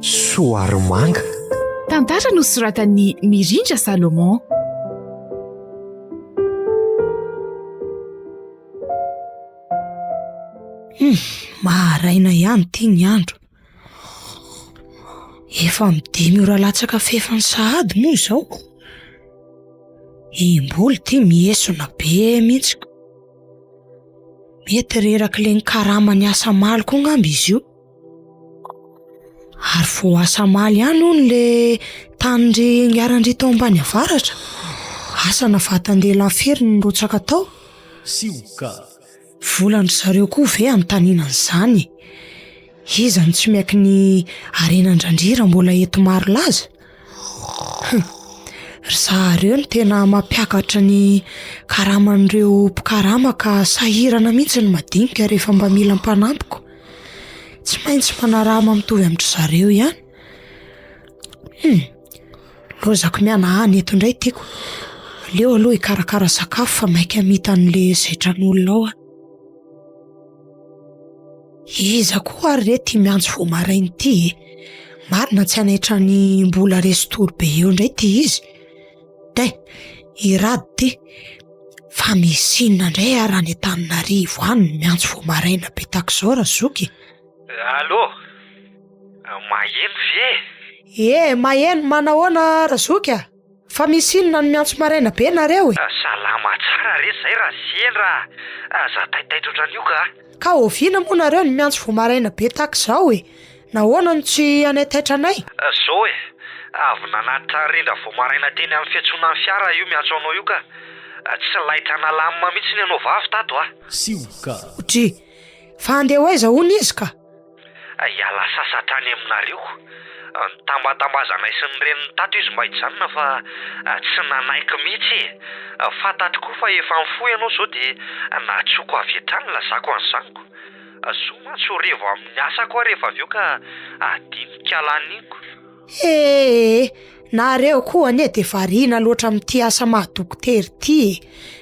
Soarimanga. Tantara no soratan'ny Mirindra Salomon. Maharaina ihany ty ny andro. Efa midimy ora latsaka fefany sahady moa izao. Imboly ty miesona be mihitsy. Mety reraky le ny karamany asa maly koa ngamby izy io. Ary vo asa maly ihany hono le tandry ny arendrina tao ambany avaratra. Asa nafatandeha lafiry ny rotsaka tao. Sioka. Volany zareo koa ve anotaninan'izany. Iza ny tsy maiky ny arenandrandrira mbola eto maro laza. Ry zareo ny tena mampiakatra ny karaman'ireo mpikarama ka sahirana mihitsy ny madinika rehefa mba mila mpanampiko. Tsy maintsy manarama mitovy amin'ny zareo ihany. Lozako miana hany eto indray tiako. Leo aloha ikarakara sakafo fa maika hamita an'le zaitran'olona ao. Iza koa ary rety miantso vo marainy ty. Marina tsy anaitra ny mbola restory be eo indray ty izy. Day, irady ty. Fa misinina indray ary any Antananarivo any miantso vo maraina be takizao Razoky. Allô? Maheno ve? Maheno manahoana Razoky? Fa misinina ny miantso maraina be nareo. Salama tsara re zay raha sendra. Za taitaitra io ka. Ka oviana moa nareo ny miantso vo maraina be takizao Nahoana ny tsy anaitaitra anay? Zao avy nanatitra rindra vo maraina teny amin'ny fiantsonan'ny fiara io miantso anao io ka. Tsy laitra nalamina mihitsy ny anao vavy tato Sioka. Dry, fa andeha hoaiza hono izy ka? Iala sasatra any aminareo. Tambatambazanay sy ny reniny tato izy mahitsanina fa tsy nanaiky mihitsy. Fantatro koa fa efa mifoy ianao zao dia natsoko avy etrany lazako any zaniko. Somatso revo amin'ny asa koa rehefa avy eo ka adinika laniko. Nareo koa ane dia variana loatra amin'ity asa maha-dokotera ty.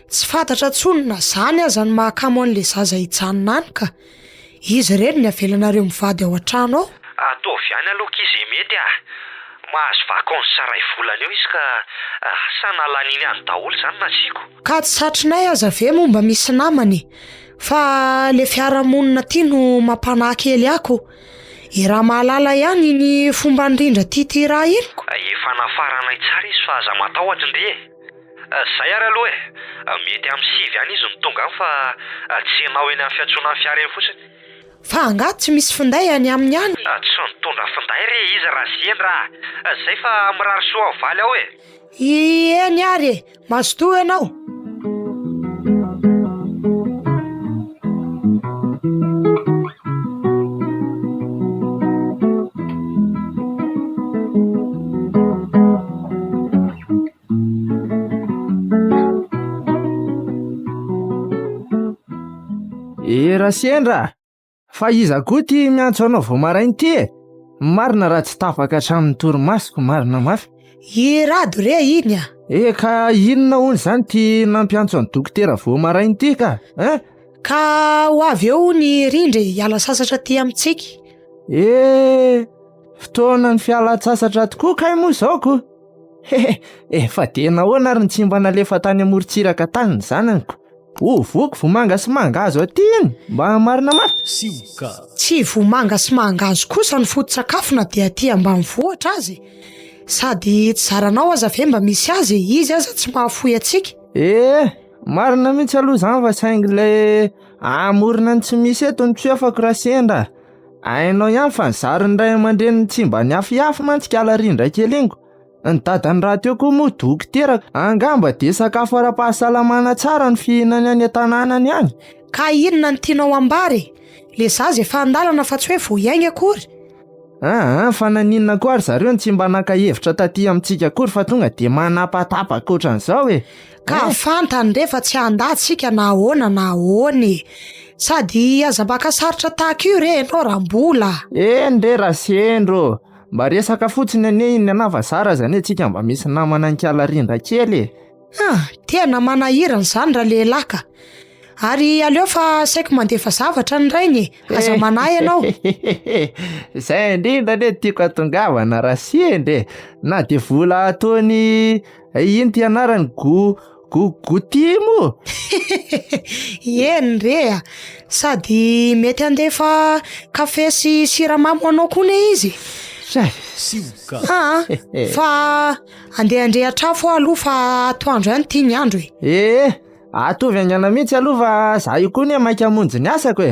Tsy fantatra tsony na zany aza ny mahakamo an'le zaza hijanona any ka. Izy reny ny avelanareo mivady ao an-trano ao. Ataovy ihany aloha izy mety mahazo vakansa saray volana eo izy ka sanalaniny any daholo zany nasiko. Ka tsy satrinay aza ve momba misy namany. Fa le fiarahamonina ty no mampana kely ako. Raha mahalala ihany ny fomba indrindra ty raha inoko. Efa nafaranay tsara izy fa aza matahotra ndre. Zay ary aloha mety amin'ny 7 ihany izy ny tonga fa tsy enao eny amin'ny fiantsonan'ny fiara eny fotsiny. Fa angaty tsy misy finday any amin'ny any. Tsy nitondra finday re izy raha sendra. Zay fa mirary soa valy aho Eny ary mazotoa ianao. Raha sendra, fa iza koa ty miantso anao vo marainy ty Marina raha tsy tapaka hatramin'ny torimasoko, marina mafy. Irado re iny Ka inona hono zany ty nampiantso any dokotera vo marainy ty ka? Ka ho avy eo ny rindra hiala sasatra ty amintsika. Fotoana ny fiala-tsasatra tokoa kay moa zao ko. Fa tena hoana ary ny tsy mba nalefa tany amorontsiraka tany ny zananyko. Voko vomanga sy mangazo aty iny, mba marina mafy. Sioka. Tsy vomanga sy mangazo kosa ny foto-tsakafo na dia aty ambanivohitra azy. Sady tsy zaranao aza ve mba misy azy, izy aza tsy mahafoy atsika. Marina mihitsy aloha zany fa saingy le amorona ny tsy misy eto ny tsoefako raha sendra. Ainao ihany fa nizary ny ray aman-dreny tsy mba niafiafy mantsika ala rindra kely ingo. Ny dadany raha teo koa moa dokotera, angamba dia sakafo ara-pahasalamana tsara ny fihinany any an-tanànany any. Ka inona ny tianao ambary? Le zaza efa andalana fa tsy hoe vo iainga akory. Fa naninona koa ary zareo ny tsy mba naka-hevitra taty amintsika akory fa tonga dia manapatapaka ohatran'izao Ka fantany rehefa tsy handatsika na ahoana na ahoany. Sady azambaka sarotra tahaka io re ianao raha mbola. Ndre raha sendro, mba resaka fotsiny anie iny anavazara zany antsika mba misy namana ankala rindra kely. Tena manahirana zany raha lehilahy ka. Ary aleo fa saiko mandefa zavatra ny rainy, aza manahy ianao. Zay indrindra anie tiako atongavana raha sendry na de vola ataony ino ty anarany gotimo. Eny re sady mety andefa kafe sy siramamy anao koa ne izy. Sioka. Fa andeha andrehatra fo aloha fa atoandro ihany tia ny andro atovy agnana mihitsy aloha fa za io koa ne maika hamonjy ny asako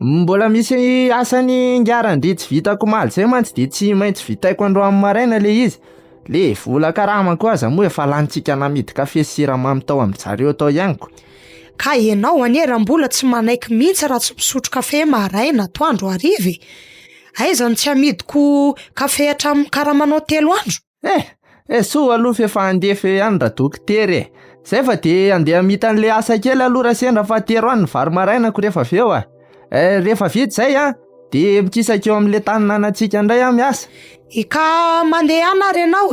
mbola misy asany ngarandry tsy vitako maly zay mantsy de tsy maintsy vitaiko andro amin'ny maraina le izy. Le vola karama koa aza moa efa lanitsika namidy kafe sy siramamy tao amin'jareo tao ihaniko. Ka ianao anie raha mbola tsy manaiky mihitsy raha tsy misotro kafe maraina atoandro hariva. Aizany tsy amidiko kafe hatramin'ny karamanao 3 andro. So aloha fefa andefa andra dokotera zay fa de andeha mita an'le asa kely aloha raha sendra fa 3 andro vary marainako rehefa aveo rehefa vita zay de mikisaka eo amin'le taninanantsika indray miasa. Ka mandeha any ary ianao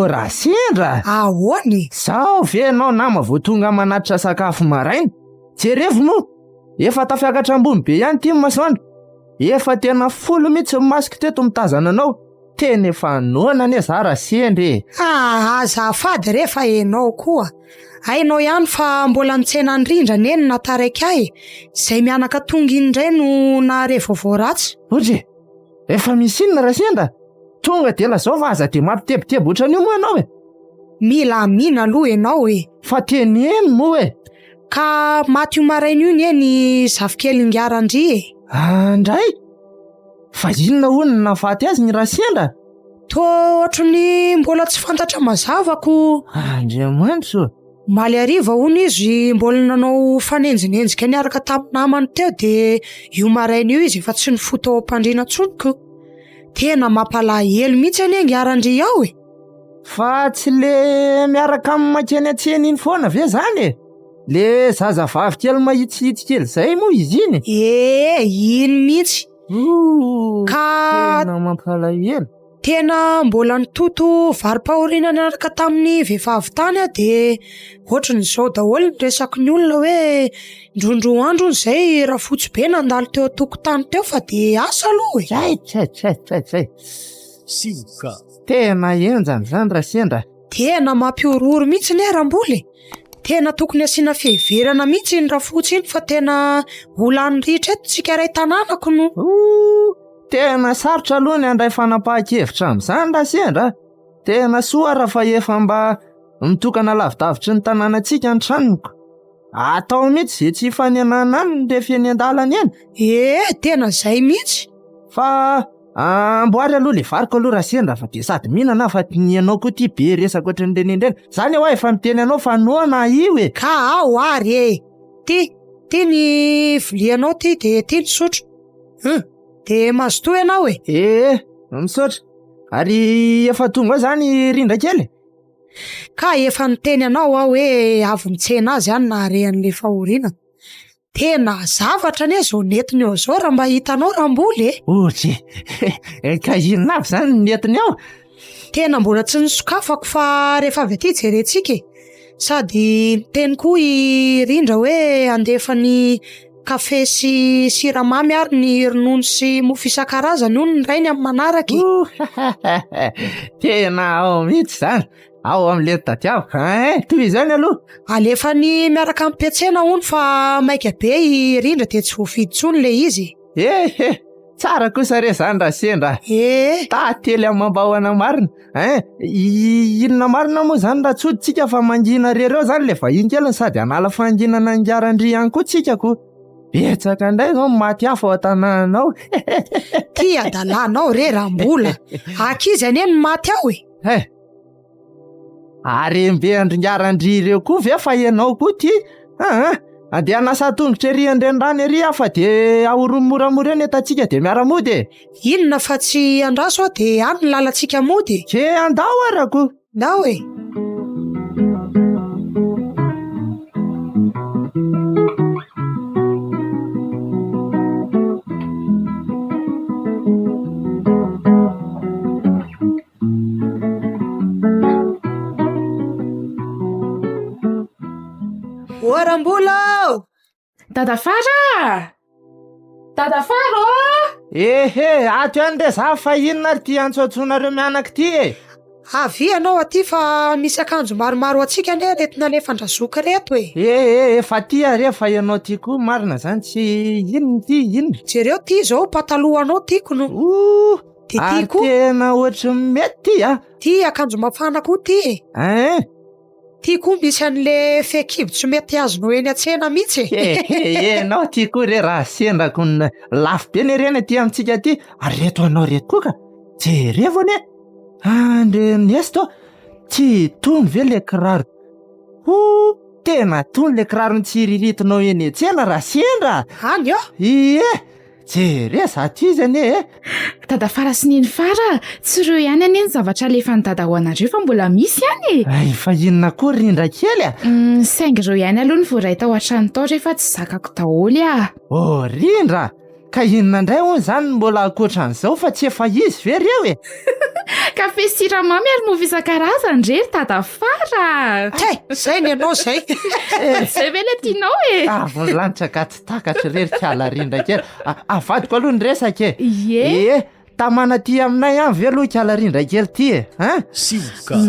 raha sendra ahoany sao ve anao nama vao tonga manatitra sakafo maraina tserevo moa efa tafiakatra ambony be ihany ty masoandro efa tena folo mihitsy masoko teto mitazana anao tena efa noana ane za raha sendry. Azafady rehefa hainao koa hainao ihany fa mbola nitsena ndrindra neny nataraiky ahy zay mianaka tonga indray no nahare vaovao ratsy. Ohatry efa misy inona raha sendra tonga de lazao fa aza de mampitebiteby ohatran'io moa ianao mila amina aloha ianao fa teny eny moa ka maty io maraina io neny zafikely ngarandry Andray fa inona hono no nahafaty azy ny raha sendra ohatrany mbola tsy fantatra mazavako. Andriamanitso maly hariva hono izy mbola nanao fanenjinenjika niaraka tamin'ny namany teo de io maraina io izy efa tsy nifoto ao am-pandriana tsonoko. Tena mampalahelo mihitsy anie ngarandry ao fa tsy le miaraka amin'ny makeny atsena iny foana ve zany le zazavavy kely mahitsihitsy kely zay moa izy iny iny mihitsy ka tena mampalahelo. Tena mbola nitoto varim-pahoriana niaraka tamin'ny vehivavy tany de ohatran'izao daholo ny resaka ny olona hoe ndrondro andro zay raha fotsy be nandalo teo tokotany teo fa de asa aloha Sioka. Tena enjany zany raha sendra tena mampiorory mihitsy ny aram-boly tena tokony asiana fiheverana mihitsy ny raha fotsy iny fa tena olany ritra eto tsika ray tanànako no tena sarotra aloha ny andray fanapahan-kevitra amin'izany raha sendra tena soa raha fa efa mba mitokana lavidavitry ny tanànantsika ny tranoko atao mihitsy zay tsy fanenana any rehefa eny an-dalana eny tena zay mihitsy fa amboary aloha le variko aloha raha sendra fa de sady mihinana fa ny anao koa ty be resaka ohatran'renendrena zany hoe efa miteny anao fa noana io ka ao ary ty ny vilianao ty de ty ny sotro de mazotoa ianao misaotra ary efa tonga zany rindra kely ka efa niteny anao aho hoe avy nitsena azy any naharehan'le fahoriana tena zavatra ane zao netiny eo zao raha mba hitanao ramboly ohatry ka inona avy zany netiny ao tena mbola tsy nisokafako fa rehefa avy aty jerentsika sady niteny koa i rindra hoe andefa ny kafe sy siramamy ary ny ronono sy mofo isan-karazany io ny rainy amin'ny manaraky tena ao mihitsy zany ao amin'le tadiaviko toy izany aloha alefa ny miaraka ampiatsena hono fa maika be i rindra de tsy voafidy tsony le izy tsara kosa re zany raha sendra tately amin'ny mambahoana marina inona marina moa zany raha tsoditsika fa mangina rereo zany le vahiny keliny sady anala fanginana ngarandry ihany koa tsikako betsaka indray zao maty hafa ao an-tanànanao ty adalanao re raha mbola akizy anie ny maty ao arembe andringarandry ireo koa ve fa ianao koa ty Andeha nasa tongotra ery andrenirano ery fa de ahorony moramora eny etantsika de miara-mody. Inona fa tsy andraso aho de any ny lalantsika mody. Ke andao arako. Ndao e. Oram-bola! Dadafara! Dadafara! Ehe, ato ihany re za fa inona ry ty antsoatsonareo mianaka ty e? Avy ianao aty fa misy akanjo maromaro atsika ne retina le fandrazoky reto e. Efa ty are fa ianao ty koa marina zany tsy inona ty inona. Jereo ty zao patalohanao tiako no. De ty koa tena ohatry mety ty a. ty akanjo mafana koa ty e. Ty koa misy an'le fekibo tsy mety azonao eny an-tsena mihitsy e. Enao ty koa re raha sendrako ny lafo be ny reny ty amintsika ty. Reto anao reto koa ka jerevone. Andre nesto tsy tony ve le kiraro. Tena tony le kiraro tsy riritinao eny an-tsena raha sendra. Any ao. Jere za ty zany e. Dadafara sy neny fara, tsy ireo ihany anie ny zavatra alefa ny dada ho anareo fa mbola misy ihany e. Ay fa inona koa rindra kely a. Saingy ireo ihany aloha ny voaray tao an-trano tao rehefa tsy zakako daholo a. Rindra. Ka inona indray hono zany mbola akoatran'izao fa tsy efa izy ve reo e. Kafe sy siramamy ary mofo isan-karazany re dadafara. Zay ny ianao zay. Zay ve le tianao e. Avy ny lanitra ka tsy takatra rery kiala rindra kely. Avadiko aloha ny resaka e. Ie. Tamana ty aminay any ve aloha kiala rindra kely ty e. Sioka.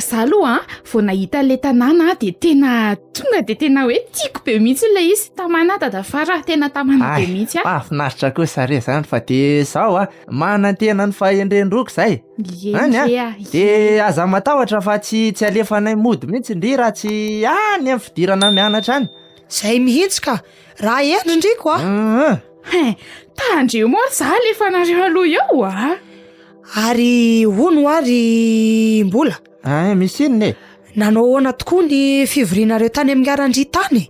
Za aloha vao nahita le tanàna de tena tonga de tena hoe tiako be mihitsy le izy. Tamana dadafara tena tamana be mihitsy a. Afinaritra kosa re zany fa de zao manantena ny fahendrendroko zay. De aza matahotra fa tsy alefanay mody mihitsy ndry raha tsy any amin'ny fidirana mianatra any. Zay mihitsy ka raha endrindriko Tandreo moa za alefa nareo aloha eo a. Ary hono ary mbola. Misy inona e? Nanao ahoana tokoa ny fivorianareo tany amin'ny arendrina tany?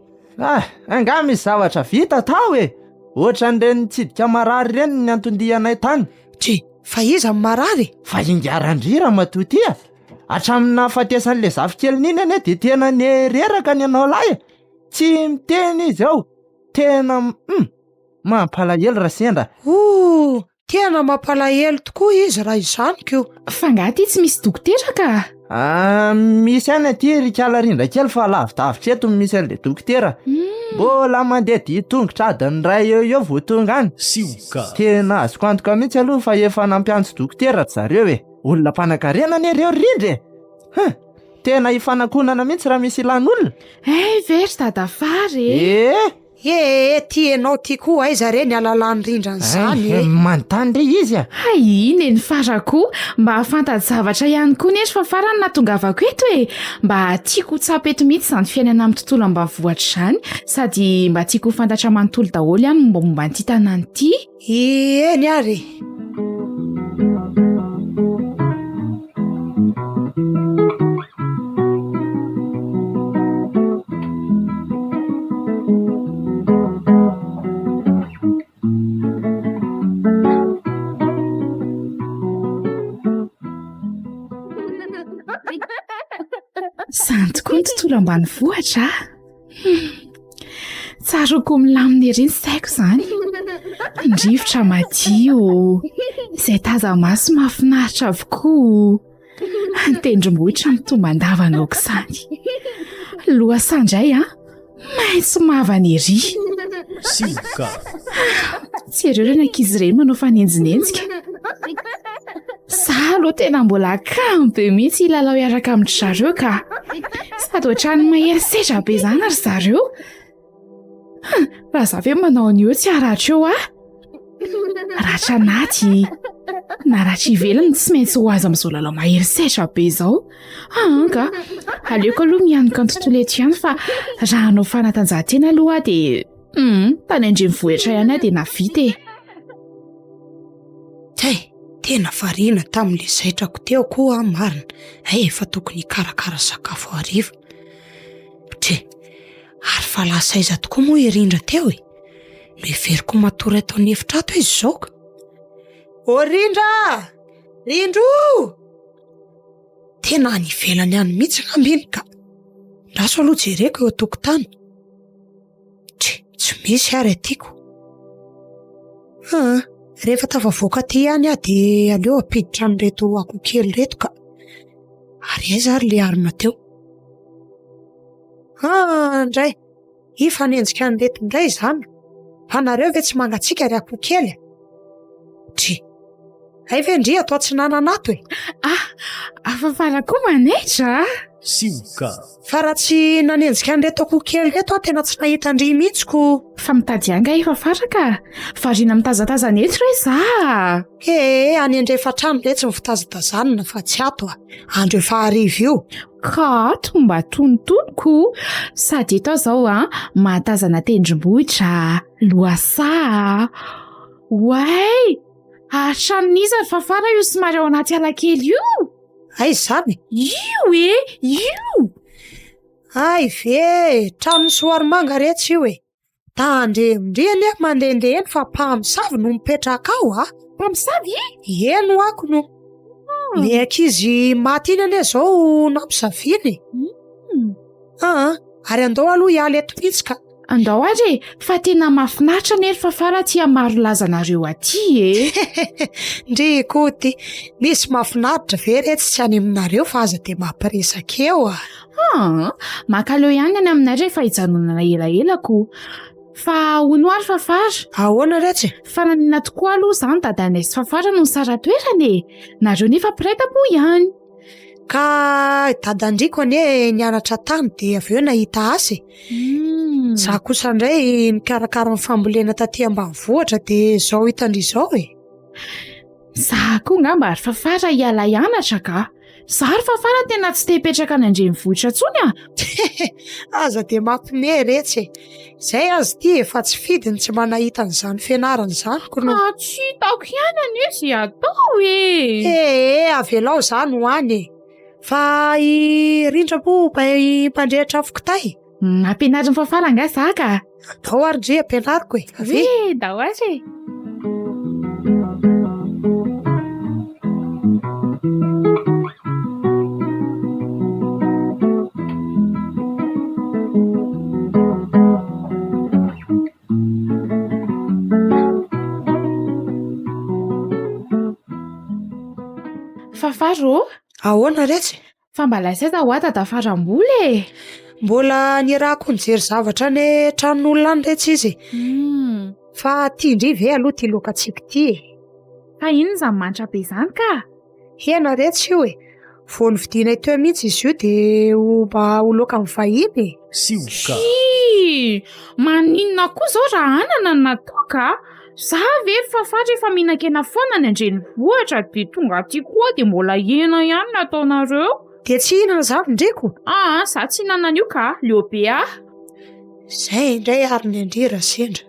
Anga misy zavatra vita tao e. Ohatran'ireny tsidika marary ireny ny antondianay tany. Fa iza amin'ny marary? Fa ingarandrira matoty a. Hatramina fahatesan'le zafikely niny ane de tena nereraka ny anao lahy. Tsy miteny izy ao. Tena mampalahelo raha sendra. Tena mampalahelo tokoa izy raha izany ko. Fa ngaty tsy misy dokotera ka. Misy any aty rikala rindra kely fa lavidavitra eto misy an'le dokotera. Mbola mandeha ditongotra adiny ray eo vao tonga any. Sioka. Tena azoko antoka mihitsy aloha fa efa nampiantso dokotera zareo e. Olona mpanan-karena anie reo rindra e. Tena ifanakonana mihitsy raha misy ilan'olona. Very dadafara Ty ianao ty koa aiza re ny alalany rindran'izany e. Manontany re izy a. Iny ny farako mba hafantat zavatra ihany koa nery fa farany natongavako eto e. Mba tiako tsapa eto mihitsy izany fiainana amin'ny tontolo ambanivohitra izany sady mba tiako fantatra manontolo daholo ihany momba an'ity tanàna ity. Eny ary. Izany tokoa ny tontolo ambanivohitra. Tsaroko milamina ery ny saiko izany. Ny rivotra madio, izay taza-maso mahafinaritra avokoa. Ny tendrombohitra mitomban-davana aoka izany. Lohasan-dray maitso mavana ery. Sioka. Tsy ireo ireny ankizy ireny manao fanenjinenjika. Za aloha tena mbola kamo be mihitsy ilalao iaraka amin'ny zareo ka. Sady ohatrany mahery sedra be izany ary zareo. Raha za ve manao an'io tsy haratra eo ratra anaty na ratra ivelany tsy maintsy ho azy amin'izao lalao mahery sedra be izao. Ka aleoko aloha mianoka ny tontolo eto ihany fa raha hanao fanatanjahantena aloha de tany andrenivohitra ihany de navita e. Tena variana tamin'le zaitrako teo koa marina. Efa tokony karakara sakafo hariva. Ary fa lasaiza tokoa moa irindra teo e. Miveriko matory ataony efitra ato izy zao ka. O Rindra! Rindro! Tena any ivelany any mihitsy ngambiny ka. Raso aloha jereko eo an-tokotany. Tsy misy ary atiako. Rehefa tafavoaka aty ihany aho dia aleo apiditra an'ireto akoho kely reto ka. Ary aiza ary le arina teo. Andray, ifanenjika an'ireto indray izany. Anareo ve tsy mangatsiaka ry akoho kely? Hay ve Ndry atao tsy nananato e? Afafara koa manetra. Sioka. Fa raha tsy nanenjika an'ireto akoho kely reto tena tsy nahita Ndry mihitsy ko. Fa mitady anga ifafara ka. Variana mitazatazana eto re za. Any andrefa trano re tsy mivitazatazanana fa tsy ato andro efa hariva io. Ka tomba tontonoko. Sady eto zao mahatazana tendrombohitra, loasa. Way! Tranon'iza ry fafara io somary ao anaty ala kely io? Ay izany? Io e! Io! Ay ve, trano Soarimanga rehetra io e. Tandremindreny mandehandeha eny fa mpamosavy no mipetraka ao Mpamosavy? Eno ako no. Le ankizy maty iny ane zao nampisaviany. Ary andao aloha hiala eto mihitsy ka. Andao ary, fa tena mahafinaritra anie ry fafara tia maro lazanareo aty e. Ndry koty, misy mahafinaritra ve rehetra tsy any aminareo fa aza dia mampiresaka eo makaleo ihany any aminareo fa hijanonana elaelako. Fa hono ary fafara. Ahoana rehetra? Fa nanina tokoa aloha izany dadanay sy fafara no sara toerana e. Nareo nefa piraitam-po ihany. Ka dadandriko anie nianatra tany dia avy eo nahita asa. Za kosa indray nikarakara ny fambolena taty ambanivohitra dia zao hitandry zao e. Za koa ngamba ary fafara hiala hianatra ka. Za ry fafara tena tsy te hipetraka any andrenivohitra intsony Aza dia mampime rehetra e. Zay azy ty efa tsy fidiny tsy manahita an'izany fianarana izany kono. Tsy hitako ihany anie zay atao e. Avelao izany ho any e. Fa Rindra moa mpandrehitra afo kitay? Ampianariny fafara nga za ka. Dao ary Ndry ampianariko e. Ave dao ary. Fafaro? Ahoana rehetra? Fa mba lasaiza ho tadafaram-bola e. Mbola nirako nijery zavatra ny tranon'olona any rehetra izy. Fa tia Ndry ve aloha ty lokatsika ty e. Fa inona izany manitra be izany ka? Hena rehetra io e. Vao nividianay teo mihitsy izy io dia mba ho loka amin'ny vahiny e. Sioka. Maninona koa zao raha anana no natao ka? Za ve fafatra efa mihinan-kena foana ny andrenivohitra be tonga aty koa dia mbola hena ihany nataonareo. Dia tsy hihinana izany Ndriko? Za tsy hihinana io ka, leo be Zay indray ary ny Andry rasendra.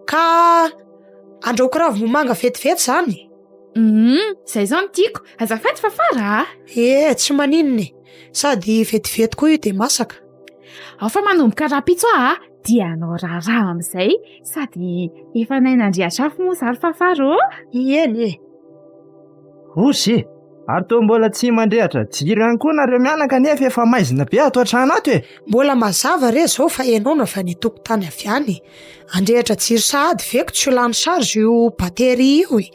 Ka andraoko ravomanga vetivety zany? Zay zao no tiako. Azafady fafara Tsy maninona e. Sady vetivety koa io dia masaka. Ao fa manomboka rapitso dia anao raharaha amin'izay sady efa nainandriatra afo moa zary fafaro. Eny e. Osy, ary toa mbola tsy mandrehatra jiro ihany koa nareo mianaka nefa efa maizina be ato an-trano ato e. Mbola mazava re zao fa ianao no avy any tokotany avy any. Andrehatra jiro sahady veko tsy ho lany charge io batery io e.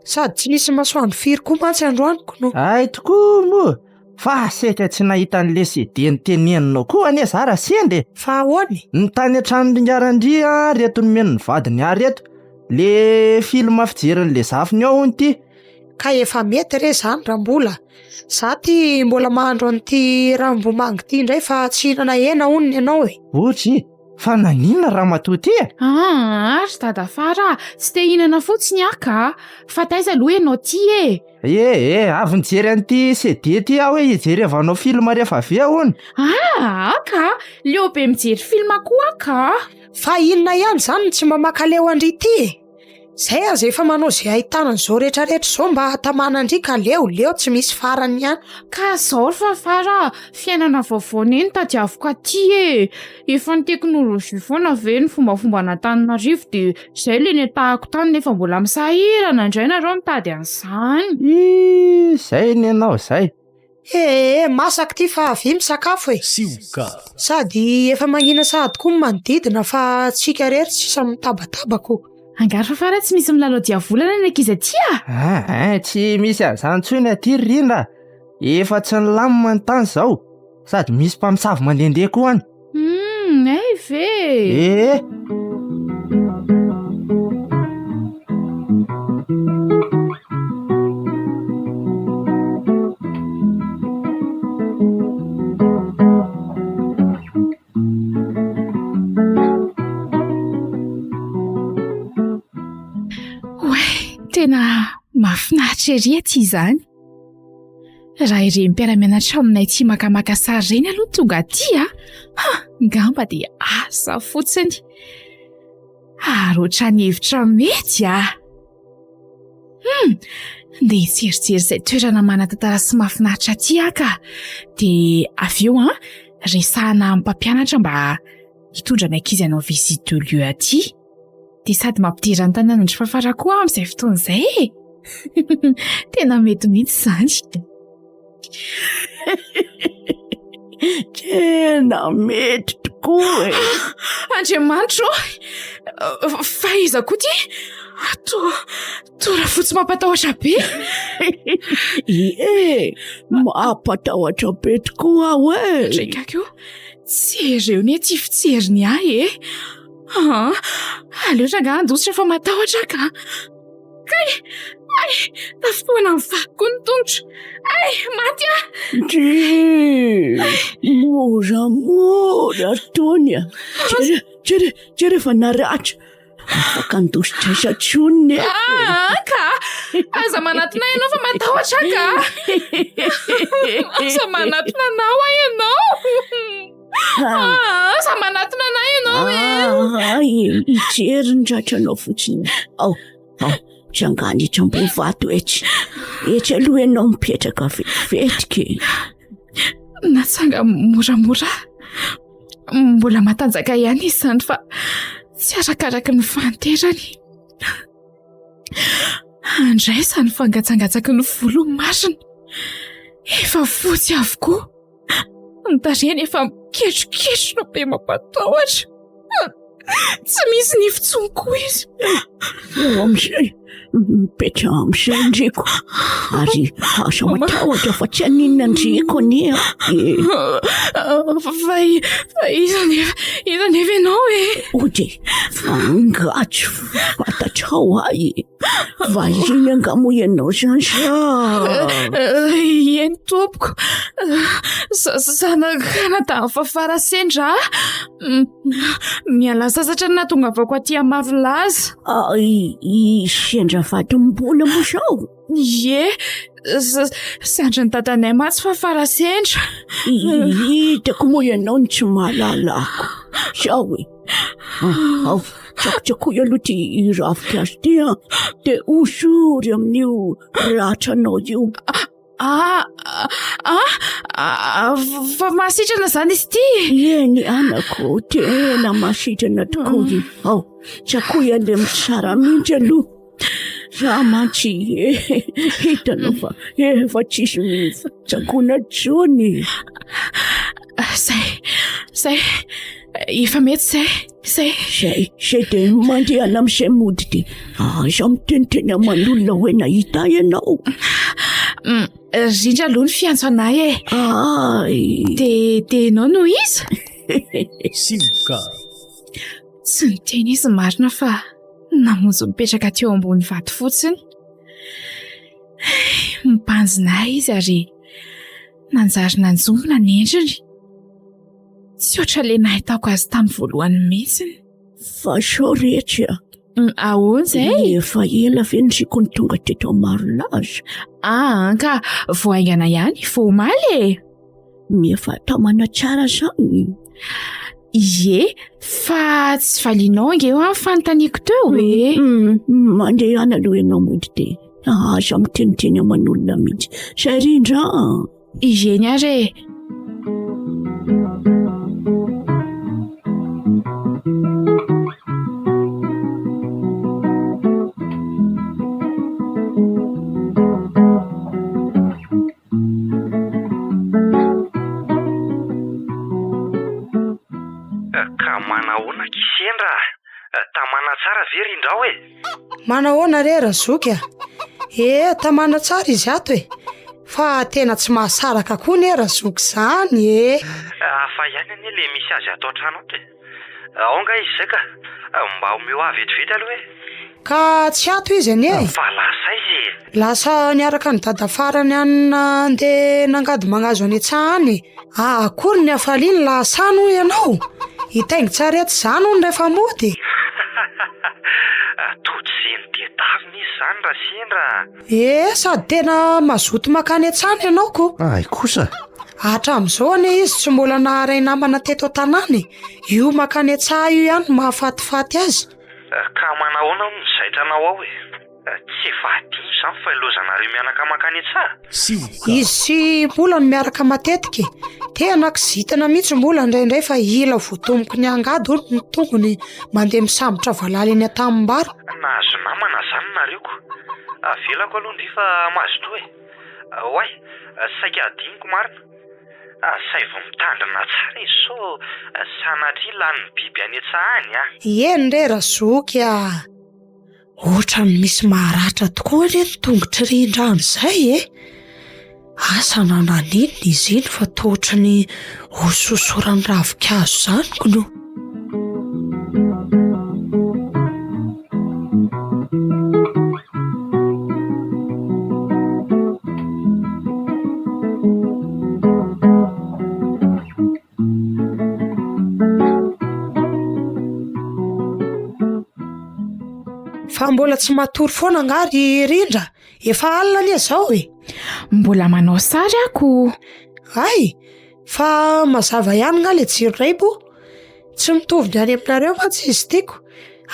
Sady tsy nisy masoandro firy koa mantsy androaniko no. Ay tokoa moa. Fa seka tsy nahita an'le CD niteneninao koa anie za rasende. Fa ahoany? Nitany an-trano ringarandria reto nomeno ny vadiny reto. Le film fijeran'le zafiny ao hony ty. Ka efa mety re zany raha mbola. Za ty mbola mahandro an'ity ravomanga ty indray fa tsy hihinana hena honiny ianao e. Ohatry, fa nanina raha matoty e? Ary dadafara, tsy te hihinana fotsiny ka. Fa taiza aloha ianao ty e. Avy nijery an'ity CD ty aho hoe hijerevanao film rehefa avy hony. Ka, leo be mijery film koa ka. Fa inona ihany zany tsy mamakaleo Andry ty e. Zay aza efa manao zay ahitana an'izao rehetrarehetra izao mba hatamana Andry ka leo tsy misy farany ihany. Ka zao fa fara fiainana vaovao neny tadiaviko aty efa ny teknôlôjia foana ve ny fombafomba n'Antananarivo de zay le netahako tany nefa mbola misahirana indray nareo mitady an'izany. Zay ny ianao zay. Masaka ty fa avy misakafo sioka. Sady efa manina sady koa ny manodidina fa tsika rery tsisa mitabatabako. Angary fa fara tsy misy milalao diavolana ny ankizy aty Tsy misy azany tsony aty rindra. Efa tsy nilamina ny tany zao. Sady misy mpamosavy mandehandeha koa any. Ay ve. Tena mahafinaritra ery aty izany. Raha ireny mpiara-mianatra aminay tia makamaka sary ireny aloha tonga aty ngamba dia asa fotsiny. Ary ohatrany hevitra mety Ndeha hijery izay toerana manan-tantara sy mahafinaritra aty ka. Dia avy eo resahana amin'ny mpampianatra mba hitondra ny ankizy hanao visite de lieu aty. Dia sady mampidira ny tanàn'Andry fafara koa amin'izay fotoana izay. Tena mety mihitsy izany. Tena mety tokoa Andriamanitro, faiza koa ty? Tora fotsy mampatahotra be. Mampatahotra be tokoa Draikako, tsereo ny aty fitseriny aleo ranga andositra fa matahotra ka. Tafotoana amin'ny vakiko ny tongotra. Maty Mora Tonya. Jere fa naratra. Afaka andositra isatrony ka. Aza manatina ianao fa matahotra ka. Aza manatina anao ianao. Aza manatina anao ianao Ijery ny ratranao fotsiny. Jangany itrambo vato etsy aloha ianao mipetraka vetivetiky. Natsanga moramora. Mbola matanjaka ihany izany fa tsy arakaraky ny fanterany. Andray izany fangatsangatsaky ny volo marina. Efa fotsy avokoa. Ny tarehiny efa miketroketro be mampatahotra. Tsy misy nifitsony koa izy. Amizay mipetra amizay Andriko. Ary asa matahotra fa tsy aninona Andriko nia. Fa izany efa ianao Ode, fangatso fatatrao vahiny angamo ianao zany Eny tompoko. Zanakana fa farasendra. Miala sasatra natongavako aty Amarilaza. Sendra vato mbola mo sao? Sandra ny tatanay matsy fa farasendra. Hitako moa ianao ny tsy mahalalako. Sao tsakotsako aloha ty ravika azy ty dia osory amin'io ratranao io. Fa masitrana zany izy ty. Eny anako, tena masitrana tokoa. Tsakoy ande mitsara mihitsy aloha. Za mantsy hitanao fa efa tsisy tsakona tsony. Zay efa mety zay dia mandehana amin'izay mody dia za miteniteny aman'olona hoe nahita ianao. Rindra aloha ny fiantso anay dia ianao no iza? Sioka. Tsy niteny izy marina fa namonjy mipetraka teo ambony vato fotsiny. Mipanjina izy ary nanjary nanjombona ny endriny. Tsy oatra le nahitako azy tamin'ny voalohany mihitsy. Fa sao rehetra. Ahoana izay? Efa ela ve ny Andriko ny tonga teto Amarilaza. Ka voaingana ihany, voamaly Miefa tamana tsara zany. Ie, fa tsy valianao ange ho fanontaniako teo hoe mandeha ana aloha ianao mody de aza miteniteny aman'olona mihitsy sarindra izeny ary ka manahoana kisendra tamana tsara ve rindrao e manahoana re Razoky tamana tsara izy ato fa tena tsy mahasaraka koa ne Razoky zany afa ihany anie le misy azy atao trano ato ao nga izy zay ka mba omeo avy vetivety aloha ka tsy ato izy anie fa lasa izy lasa niaraka ny dada farany anina andeha nangady magnazo any an-tsahany akory ny afaliany lasano ianao hitaingy tsara eto zany hono rehefa mody totseny de taviny izy zany raha sendra sady tena mazoto makany an-tsany ianao ko ay kosa hatramin'izao anie izy tsy mbola naharay namana teto an-tanàny io makany an-tsaha io ihany mahafatifaty azy ka manahoana no nizaitranao ao tsy fahadiny zany fa ilozanareo mianaka makany an-tsaha izy sy mbola no miaraka matetika tena kizitana mihitsy mbola indraindray fa ila voatomboky ny angady olo ny tongony mandeha misambotra valala eny an-tanimbary nahazo namana zany nareo ko avelako aloha ndry fa mazoto oay saika adiniko marina say vao mitandrina tsara izy so sanatria lanin'ny biby any an-tsahany eny re Razoky ohatrany misy maharatra tokoa re ny tongotry rindrano zay asa nananina izy iny fa tohatrany hososorany ravikazo zany kono fa mbola tsy matory foana ngary rindra efa alina anie zao mbola manao sary ako ay fa mazava ihany nga le jiro raibo tsy mitovy ny any aminareo mantsy izy tiako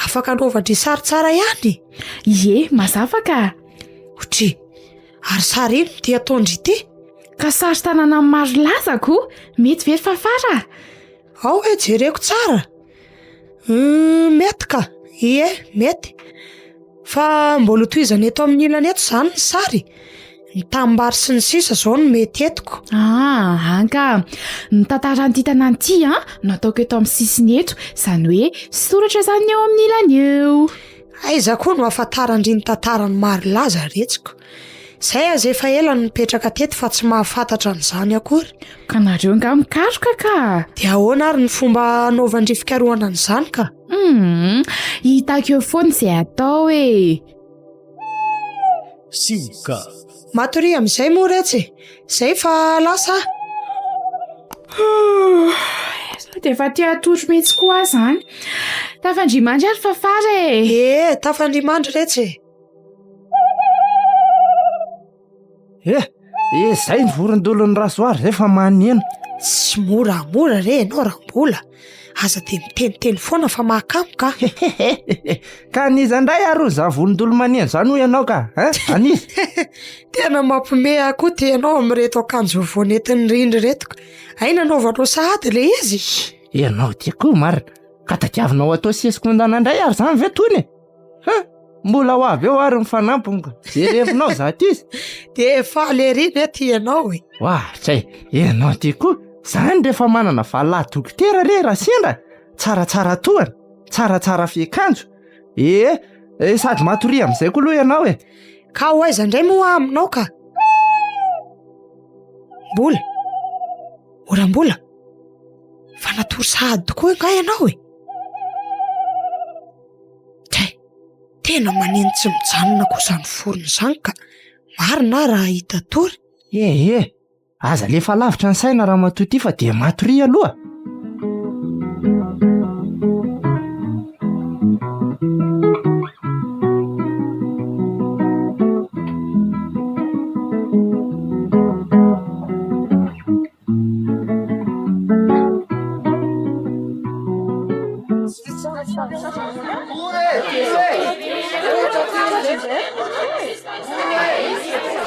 afaka anaovandry sary tsara ihany ie mazava ka otry ary sary ino ty ataondry ity ka sary tanana maro lazako mety ve fafara ao jereko tsara mety ka mety fa mbola toizany eto amin'ny ilany eto zany ny sary ny tambary sy ny sisa zao no mety etiko anka ny tantara ny tanàny ity nataoko eto amin'ny sisiny eto izany hoe soratra zany eo amin'ny ilany eo aiza koa no ahafantarandry ny tantarany maro laza retsiko zay aza efa ela no mipetraka teto fa tsy mahafantatra an'izany akory ka nareo nga mikaroka ka dia ahoana ary ny fomba anaovandry fikarohana an'izany ka hitako eo foana izay atao Silka matory amin'izay moa retsy zay fa lasa dia efa tia atotro mihitsy koa zany tafandrimandry ary fafara tafandrimandry retsy zay ny vorondolon'ny rasoary zay fa maneno tsy moramora re ianao raha-mbola aza dia miteniteny foana fa mahakamoka ka anizandray ary za vorondolo maneno zany ho ianao ka anizy tena mampime akoa ty ianao amin'reto akanjo voanetiny rindry retiko aina anaovanao sahady le izy ianao ty koa marina ka tadiavinao atao sesiko mandanandray ary zany ve tony mbola ho avy eo ary mifanampinka jerevinao za ty izy dia falerina ty ianao tsay ianao ty koa zany rehefa manana valahy dokotera re raha sendra tsaratsara tohana tsaratsara fiakanjo sady matory amin'izay koa aloha ianao ka ho aiza indray moa aminao ka mbola orambola fa natory sahady tokoa nga ianao tena maneno tsy mijanona koa izany vorona izany ka marina raha hita tory aza lefa lavitra ny saina raha matoy ty fa dia matory aloha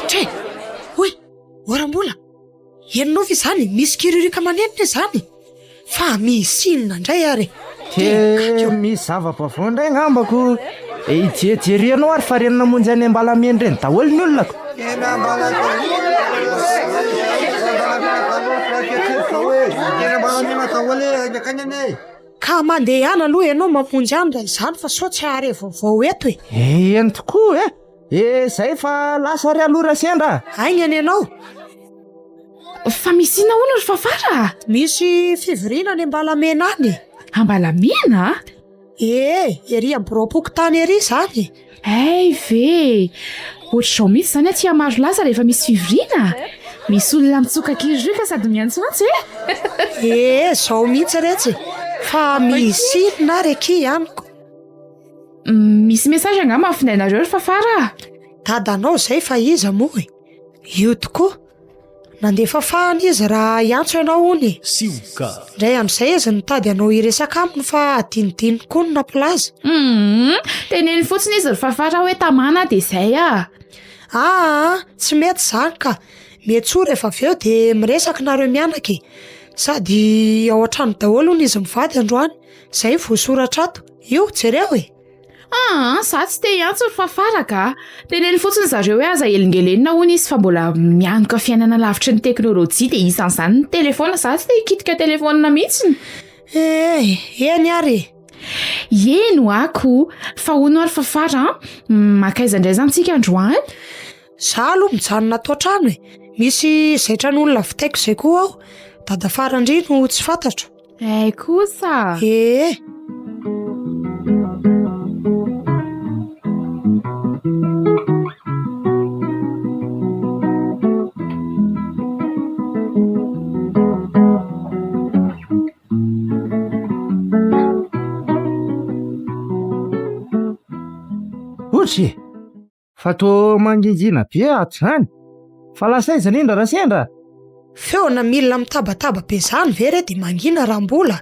Tre! Hoy, oram-bola. Ianao ve zany misy kiririka manenina zany? Fa misy inona indray ary? Misy zava-baovao indray ngambako. Ijerianao ary fa renina monjy any Ambalamena reny daholo ny olonako. Ka mandeha ihany aloha ianao mamonjy any raha izany fa sao tsy hare vaovao eto e. Eny tokoa zay fa lasa ry alora sendra. Aigna any ianao? Fa misy ina hono ry fafara? Misy fivirina any Ambalamena any. Ambalamena? Ery ambirapoko tany ery zany. Ve ohatr'izao mihitsy zany aty maro lasa rehefa misy fivirina. Misy olona mitsoka kiririka sady miantsoantsy zao mihitsy retsy. Fa misy inona reky ihanyko. Misy mesazy angamba afinainareo ry fafara. Dadanao zay fa iza moa e. Io tokoa. Nandeha fafahana izy raha iantso ianao hony. Sioka. Ndray amin'izay izy nitady anao hiresaka aminy fa adinidiny koa ny naplaza. Teneny fotsiny izy ry fafara hoe tamana dia izay tsy mety zany ka. Mety rehefa avy eo dia miresaka nareo mianaka e. Sady ao an-trano daholo ny izy mivady androany. Zay voasoratra ato. Io jereo e. Za tsy te hiantso ry fafara ka. Teneny fotsiny zareo hoe aza elingelenina hono izy fa mbola mianoka fiainana lavitry ny teknôlôjia dia isan'izany ny telefona. Za tsy te hikitika telefona mihitsiny. Eny ary. Eno ako. Fa hono ary fafara makaiza indray zany tsika androany? Za aloha mijanona ato an-trano e. Misy zaitran'olona vitaiko izay koa aho. Dada farandrino tsy fantatro. Kosa. Otry, fa to mangingina be ato zany. Fa lasa iza indra raha sendra. Feona milina mitabataba be zany ve re dia mangina raha mbola.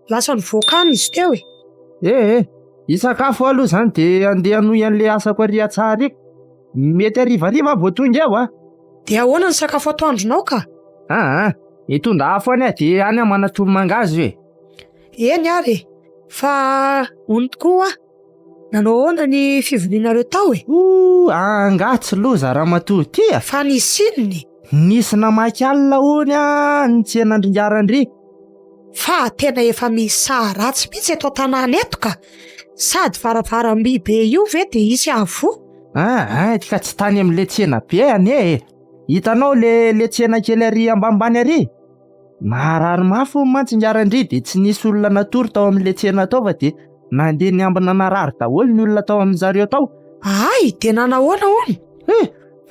Lasa ny voakany izy teo e. Isakafo aloha zany dia andeha hanohy an'le asako ary tsara eky. Mety arivariva vao tonga aho Dia ahoana ny sakafo atoandronao ka? Hitondra afo any dia any Manatomomangazy hoe. Eny ary. Fa ony tokoa nanao ahoana ny fivorianareo tao e? Angatsy loza raha matoa tia. Fa nisy inony? Nisy namaky alina hony ny tsenandringarandry. Fa tena efa misy saharatsy mihitsy eto an-tanàna eto ka. Sady varavaram-by be io ve dia isy avo? Ka tsy tany amin'le tsena be ane. Hitanao le tsena kely ary ambambany ary. Marary mafy mantsingarandry dia tsy nisy olona natory tao amin'le tsena tao fa dia nandeha ny ambina narary daholo ny olona tao amin'izareo tao. Dia nanahoana hono?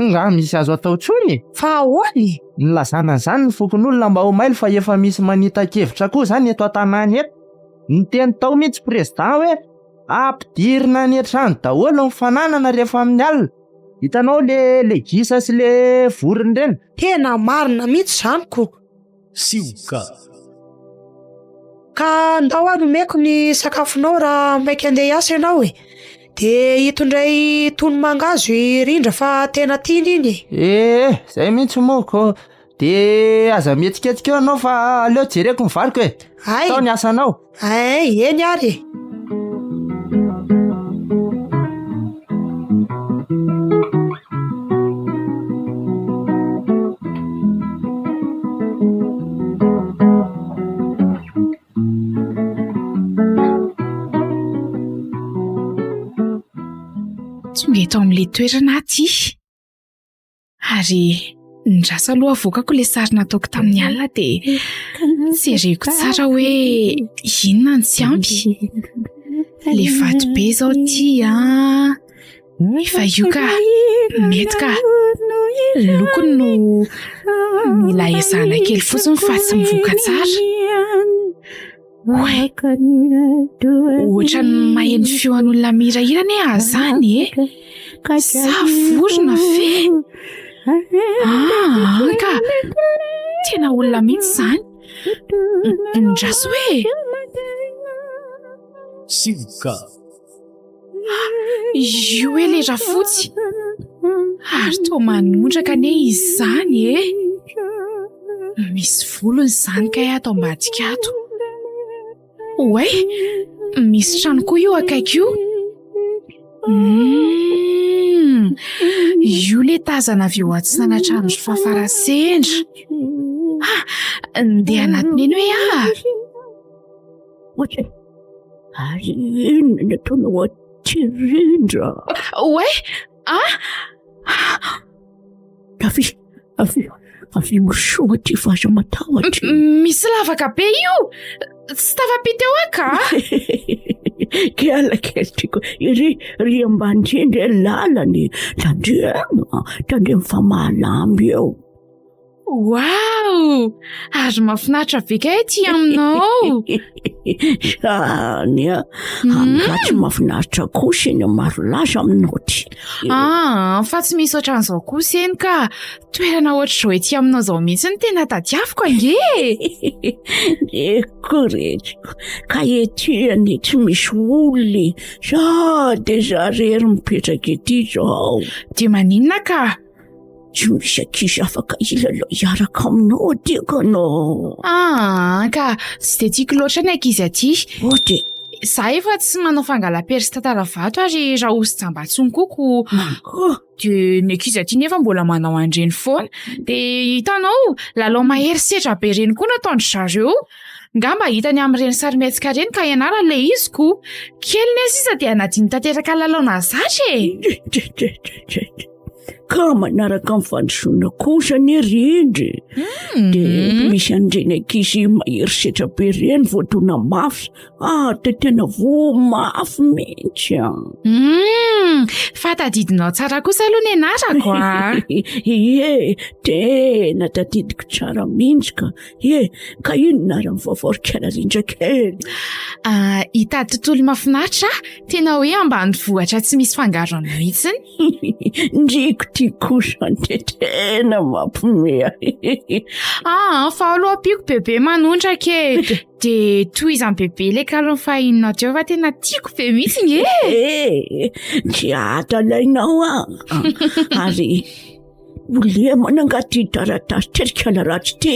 Nga misy azo atao tsony. Fa ahoany? Nilazana izany ny fokon'olona mba ho maily fa efa misy manita-kevitra koa zany eto an-tanàna eto. Niteny tao mihitsy president hoe ampidirina ny trano daholo ny fananana rehefa amin'ny alina. Hitanao le gisa sy le vorony reny. Tena marina mihitsy zany ko. Sioka. Ka ndao ano meko ny sakafonao raha maika andeha hiasa ianao e. Dia hitondray tony-mangazo irindra fa tena tiany iny. Zay mihitsy moko. Dia aza mietsiketsika eo anao fa aleo jereko mivariko e. Tao ny asanao. Eny ary. Tonga eto amin'le toerana aty. Ary ndrasa aloha avokako le sary nataoko tamin'ny alina dia jereko tsara hoe inona ny tsy ampy. Le vato be zao ty efa io ka mety ka lokony no mila ezana kely fotsiny fa tsy mivoaka tsara. Ohatra ny maheno fioan'olona mihirahira ne azany sa vorona ve? Ka tena olona mihitsy zany. Ndraso hoe Sioka. io hoe le rafotsy. Ary toa manondraka anie izy izany misy volony izany kay ato ambadika ato. Oay, misy trano koa io akaiky io. Io le tazana avy eo atsina trano fafarasendra. Ndeha anatiny eny hoe Ary inona ny ataonao aty rindra? Oay, Avy mosoa ty vaza matahotra. misy lavaka be io. Tsy tafapita eo aka. Kiala kely tiako ry ambany indrindra lalany tandre mifamahalamby eo. Wow, ary mahafinaritra be kay ty aminao. Zany angatsy mahafinaritra kosa eny maro laza aminao ty. Fa tsy misy ohatran'izao kosa eny ka. Toerana ohatr'izao ety aminao zao mihitsy ny tena tadiaviko ange. Koretiko ka ety any tsy misy olona sady zarery mipetraka ety zao. De maninona ka? Tsy misy ankizy afaka ilalao iaraka aminao aty kanao. Ka tsy de tiako loatra ny ankizy aty. Ote Za efa tsy manao fangala-persy tantara vato ary raha osy tsambatsony koko. De ny ankizy aty nefa mbola manao andreny foana. De hitanao lalao mahery sedra be reny koa nataondry zareo. Ngamba hitany amin'ireny sarimihetsika reny ka ianara le izy ko. Kely nesisa de anadiny tanteraka lalaona zatra ka manaraka amin'ny fandrosoana kosa ny rindry. De misy andreny ankizy mahery sedra be reny voatona mafy. De tena vo mafy mihitsy. Fa tadidinao tsara kosa aloha ny anarako tena tadidiko tsara mihitsy ka inona raha mivavorikala rindra kely. Hitady tontolo mahafinaritra. Tena hoe ambany vohatra tsy misy fangarony mihitsiny. Ndriko ty kosa tena mampiomehy. Fa aloha ampiko bebe manondraka de toy izany bebe le kalony fahinao teo fa tena tiako be mihitsy nge. Tsy atalainao ary olemana angaty taratasy terikala ratsy ty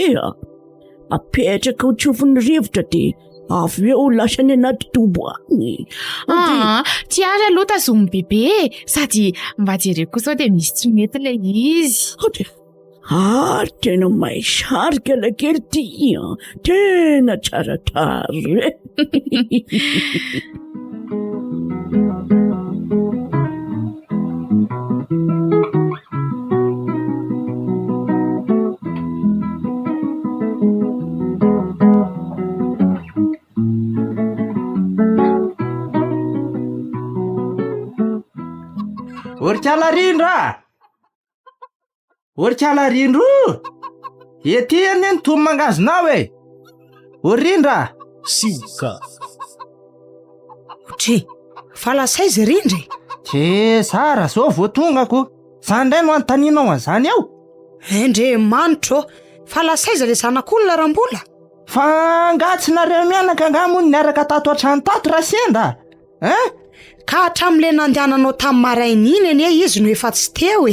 apetraka ho tsofin'ny rivotra de avy eo lasany anaty tobo any. Tiary aloha tazomy bebe sady mba jereko kosa de misy tsy mety le izy. Tena mahasarika la kely ty tena tsaratary. Orikala rindro ety eny ny tomy mangazonao orindra Sioka. Falasaizy rindry. Sara zao vao tongako. Zandray no antaninao an'izany ao. Endre manitro. Falasaiza le zanak'olona raha mbola. Fa angatsinareo mianaka angamony niaraka tato an-trano tato raha senda. Ka hatramin'le nandehananao tamin'ny maraina iny anie izy no efa tsy teo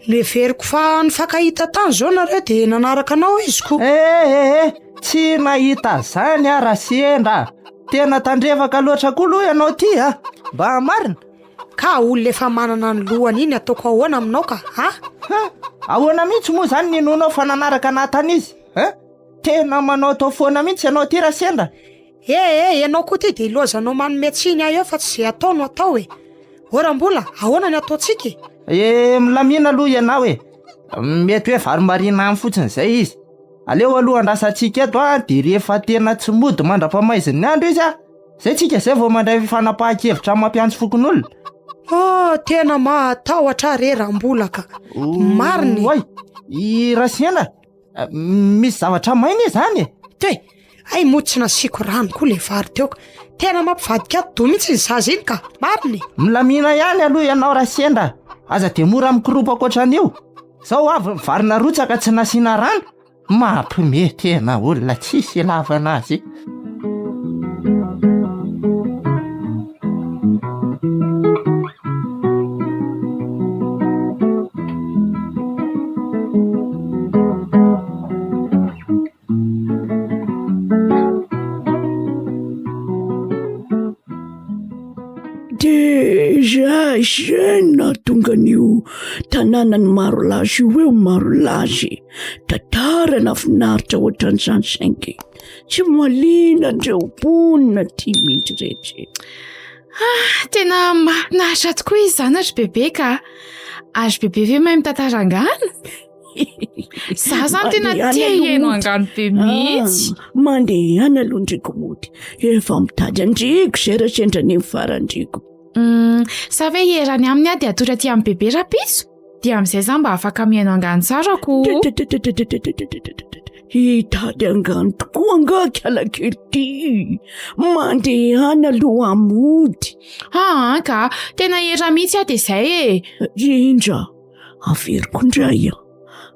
no everiko fa nifankahita tany zao nareo de nanaraka anao izy ko. Tsy nahita zany raha senda. Tena tandrevaka loatra koa aloha ianao ty mba marina. Ka olona efa manana ny lohany iny ataoko ahoana aminao ka ahoana mihitsy moa zany ninonao fa nanaraka natany izy tena manao tao foana mihitsy ianao ty raha senda. Ianao koa ty de ilozanao manome tsiny eo fa tsy zay atao no atao ora mbola ahoana ny ataontsika. Milamina aloha ianao mety hoe varomarina amin'ny fotsiny zay izy. Aleo aloha andrasantsika eto de rehefa tena tsy mody mandra-pamaiziny ny andro izy zay tsika zay vao mandray fanapahan-kevitra mampiantso fokon'olona. Tena matahotra reram-bola ka. Mariny. I rasena misy zavatra maina zany ay motsina siko rano koa le vary teo ka. Tena mampivadika do mihitsy ny zaza iny ka. Mariny. Milamina ihany aloha ianao rasenda. Aza de mora mikiropako ohatran'io. Zao avy varina rotsaka tsy nasiana rano. Mampiomehy tena olona tsisy ilavana azy. Zay nahatonga an'io tanànany Malagasy io hoe Malagasy. Tantara nafinaritra ohatran'izany saingy. Tsy mahaliana andreo ponina tia mihitsy rehetra. Tena mahafinaritra tokoa izy zanatry bebe ka. Azo bebe ve mahay mitantara angano? Za zany tena tia ihaino angano be mihitsy. Mandeha any aloha Andriko mody. Efa mitady Andriko zay raha sendra ny farandriko. Sa ve herany aminy dia atora ty amin'ny bebe rapiso? Dia amin'izay zany mba afaka mihaino angano tsara ko. Hitady angano tokoa angaka alakely ty. Mandeha any aloha amody. Ka tena hera mihitsy dia izay e. Indra averiko indray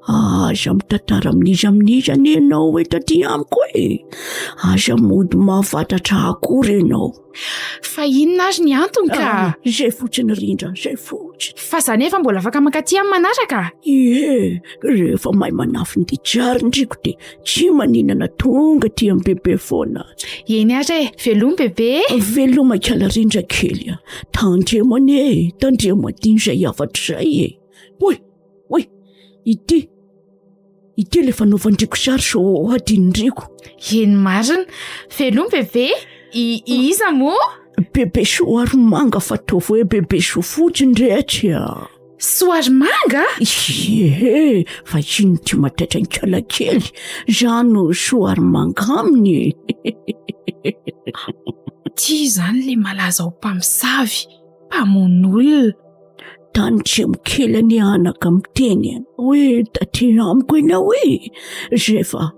aza mitantara amin'izy any ianao taty amiko e. Aza mody mahafantatra akory ianao. Fa inona ary ny antony ka? Zay fotsiny rindra, zay fotsiny. Fa zany efa mbola afaka mankaty amin'ny manaraka? Rehefa mahay manafy ny Ndriko dia tsy maninana tonga ty amin'ny bebe foana. Eny ary veloma bebe? Veloma kala rindra kely. Tandremany tandremany zay afatra zay e. Oi, ity le fanaovandriko sary so adinindriko. Eny marina, veloma bebe? Iza moa? Bebe Soarimanga fatao hoe bebe so fotsiny rehetra. Soarimanga? Fa iny ty mataitra ny kala kely. Zano Soarimanga aminy. Ty zany le malaza ho mpamosavy, mpamon'olona. Tandremo kely ny anaka miteny hoe taty amiko ianao e. Zefa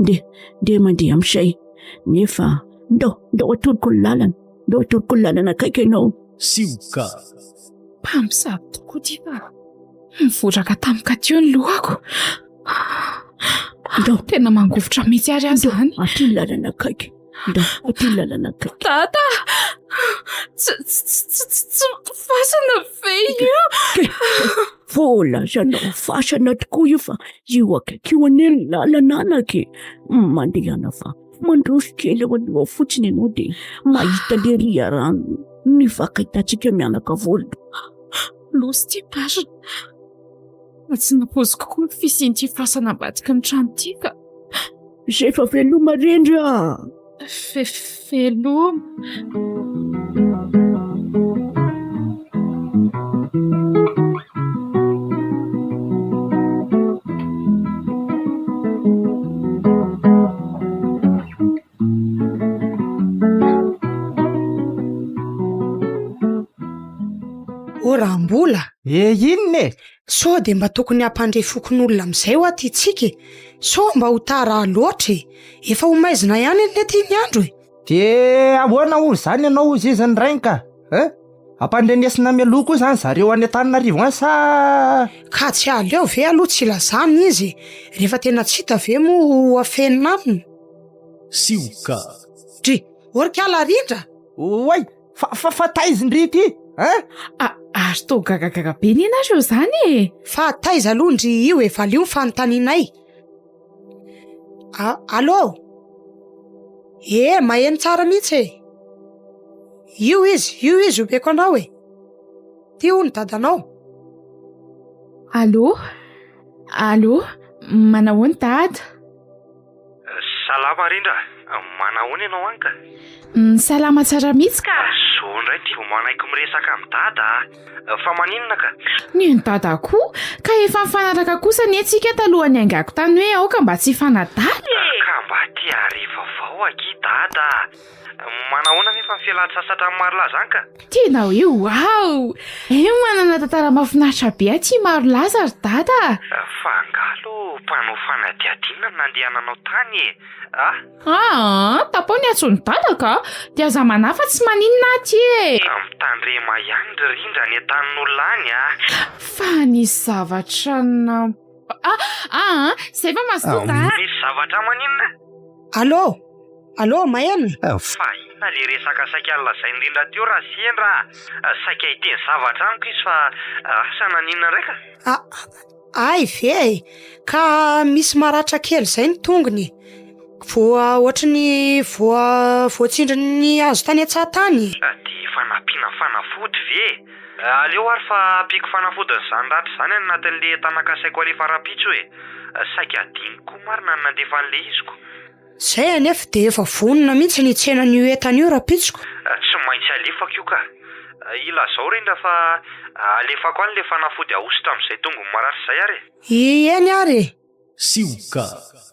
nde mandeha amin'izay. Nefa ndao atoloko ny lalana akaiky ianao. Sioka. Mpamosavy tokoa ty fa mivotraka tamika teo ny lohako. Tena mangovotra mihitsy ary azy zany. Aty lalana akaiky. Aty lalana akaiky. Tata! Tsy fasana ve io? Vola zanao fasana tokoa io fa io akaiky io anely lalana anake. Mandehana fa mandroso kely eo aloha fotsiny ianao dia mahita le ria rano ny vakahitantsika mianaka vola. Losy ty marina. Tsy napoziko koa fisian'ity fasana ambadika ny trano ty ka. Zay fa veloma rindra. Veloma. Oram-bola? Inona e? So dia mba tokony hampandrefokon'olona amin'izay ho aty tsika. So mba ho tara loatra e. Efa ho maizina ihany ny ty ny andro e. Dia ahoana hoy zany ianao ho zizany rainka? Ampandrenesina mialoha koa zany zareo any Antananarivo any sa? Ka tsy aleo ve aloha tsy lazany izy. Rehefa tena tsy hita ve mo afenina aminy. Sioka. Orikala rindra? Oay, fa taizindry ity? Ary tô gagagaga be ny anareo zany e. Fa taiza alondry io e valio ny fanontanianay. Allo? Maheno tsara mihitsy e. Io izy obeko anao e. Ty ho ny dadanao. Allo? Manahoana dada? Salama rindra. Manahoana ianao anka? Salama tsara mihitsy ka. So ndray ty vao manaiky miresaka amin'ny dada. Fa maninona ka? Ny dada koa ka efa mifanaraka kosa ny antsika talohany angako tany hoe aoka mba tsy fanadala. Ka mba ty ary vaovao aky dada. Manahoana nefa mifialan-tsasatra amin'ny Malagasy anka? Tena hoe wow! Manana tantara mahafinaritra be aty Malagasy ary dada. Fa angalo mpanao fanadihadiana nandehananao tany e. Tapao ny atsony dada ka dia aza manafa tsy maninona aty e. Mitandrema ihany rindra ny entanin'olona any Fa ny zavatra zay fa mazotoda. Misy zavatra maninona? Allo, maheno? Fa ina le resaka saika alazainy rindra teo raha sendra saika hiteny zavatra amiko izy fa asa naninona raika? Ay ve ka misy maratra kely zay ny tongony. Ohatrany voatsindry ny hazo tany an-tsahatany. Dia fanampiana fanafody ve? Aleo ary fa ampiko fanafodiny izany ratra izany anatin'le tanakasaiko alefa rapitso hoe saika adiniko marina ny nandefa an'le iziko. Zay anefa dia efa vonona mihitsy ny tsenan'io entana io rapitsoko. Tsy maintsy alefako io ka. Ilazao rindra fa alefako an'le fanafody ahositra amin'izay tongony marary izay ary. Eny ary. Sioka.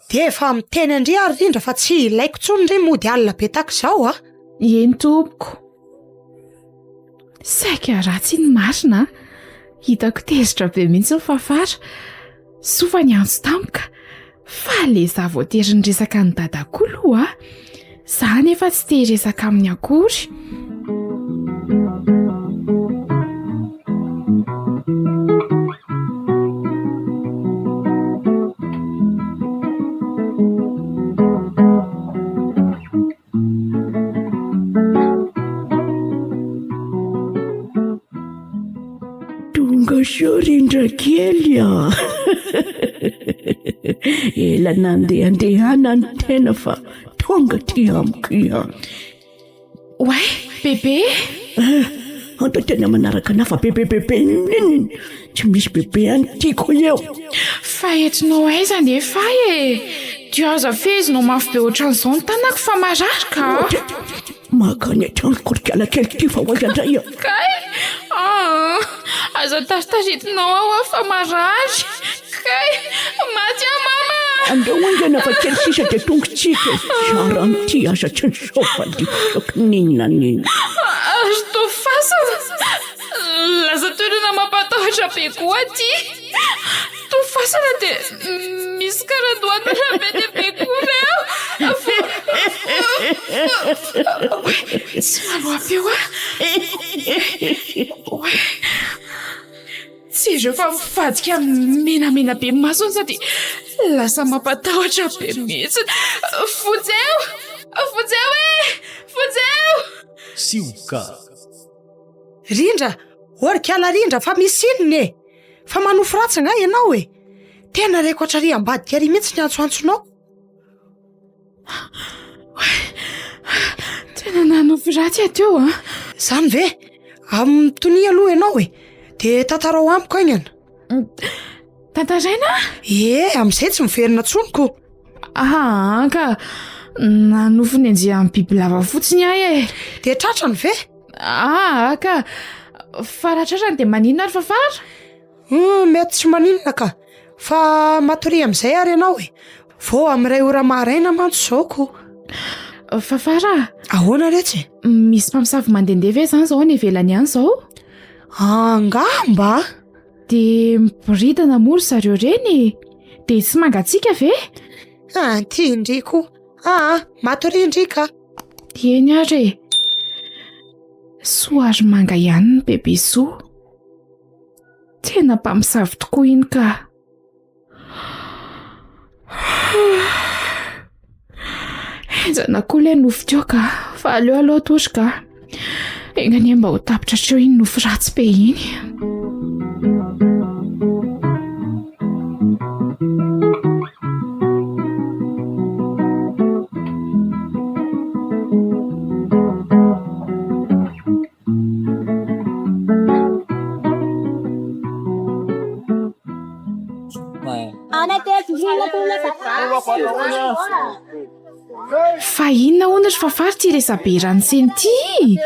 Dia efa miteny Andry ary rindra fa tsy ilaiko tsony ndray mody alina be takizao a. Eny tompoko. Saika ratsy ny marina. Hitako tezitra be mihitsy ny fafara. Sofa ny antso tampoka. Fa le za voatery ny resaka ny dadako aloha. Za nefa tsy te resaka amin'ny akory. Rindra kely a. Ela nandehandehana ny tena fa tonga ty amiko ihany. Oay, bebe? Anta tena manaraka nafa bebe nini. Tsy misy bebe any tiako eo. Fa entinao aiza nefa Dia aza fezinao mafy be ohatran'izao ny tanako fa mararika. Makany hatrany korikala kely ty fa hoaiza indray a. Kay? Aza taritaritenao ao fa marary. Kay, maty mama. Andao hoaingana fa kely sisa dia tongotsika. Sara amin'ity aza tsy ny sovaliko ninona. Azo to fasana. Laza toerana mampatahotra be koa ty. To fasana dia misy karadoana be dia be koa reo. Tsy maloha eo tsy ireo fa mivadika menamena be masony sady lasa mampatahotra be mihitsy. Fojeo Sioka. Rindra, orikala rindra fa misy inona e? Fa manofo ratsy nga ianao e? Tena reko atrary ambadika ary mihitsy ny antsoantsonao. Tena nanofo ratsy ateo a. Zany ve? Amin'ny tonia aloha ianao e? Dia tantarao amiko aingana. Tantaraina? Amin'izay tsy miverina tsoniko. Ka nanofo ny anjia amin'ny biby lava fotsiny ahy Dia tratrany ve? Ka faratratrany dia maninona ary fafara? Mety tsy maninona ka. Fa matory amin'izay ary ianao e. Vao amin'iray ora maraina mantsy zaoko. Fafara? Ahoana retsy? Misy mpamosavy mandehandeha ve zany izao any ivelany any izao? Angamba? Dia miboridana mory zareo reny. Dia tsy mangatsiaka ve? Ty indriko. Matory indrika. Eny ary. Soarimanga ihany ny bebe soa. Tena mpamosavy tokoa iny ka. Enjana koa ilay nofo teo ka. Fa aleo tory ka. Engany mba ho tapitra treo iny nofo ratsy be iny. Fa inona onatra fafara ty resabe ranoseny ty?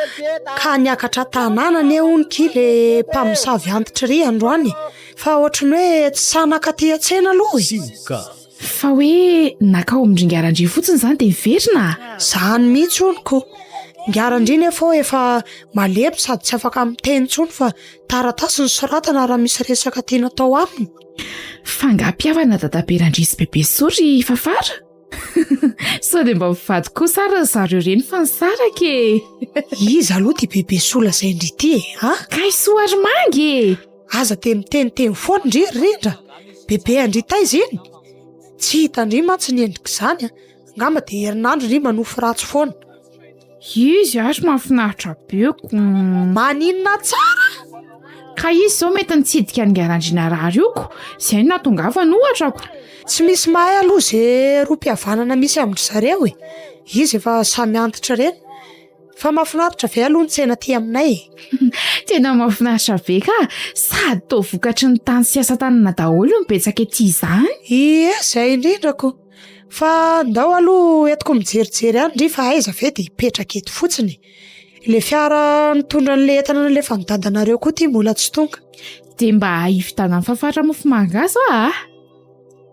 Ka niakatra tanàna ne hono kile mpamosavy antitra ry androany. Fa ohatrany hoe tsy sanaka ty an-tsena aloha. Sioka. Fa hoe nakao amindringarandry fotsiny zany dia miverina. Zany mihitsy honoko. Ngarandry nefa efa malemy sady tsy afaka miteny tsony fa taratasy ny soratana raha misy resaka tiana tao aminy. Fa ngapiavana dadaberandry sy bebe sory fafara. Sao dia mba mivady koa sara zareo reny fa ny saraka Iza aloha ty bebe sola izay indry ty Kay Soarimanga Aza te miteniteny foana ndry rindra. Bebe Andry taiza iny? Tsy hita ndry mantsy ny endrika izany Ngamba dia herinandro ndry manofo ratsy foana. Izy ary mahafinaritra beko. Maninona tsara? Ka izy izao mety nitsidika ny garandrina rarioko. Izay no nahatongavany ohatrako. Tsy misy mahay aloha izay roa-pihavanana misy amin'ny zareo Izy efa samy antitra reny. Fa mahafinaritra ve aloha ny tsena ty aminay? Tena mahafinaritra be ka, sady toa vokatry ny tany sy asa tanana daholo ny betsaka ety izany. Zay indrindrako. Fa ndao aloha etiko mijerijery Andry fa aiza ve dia hipetraka eto fotsiny. Le fiara nitondra n'le entana nalefa ny dadanareo koa ty mbola tsy tonga. Dia mba hivitanany fafaratra mofo mangazy a?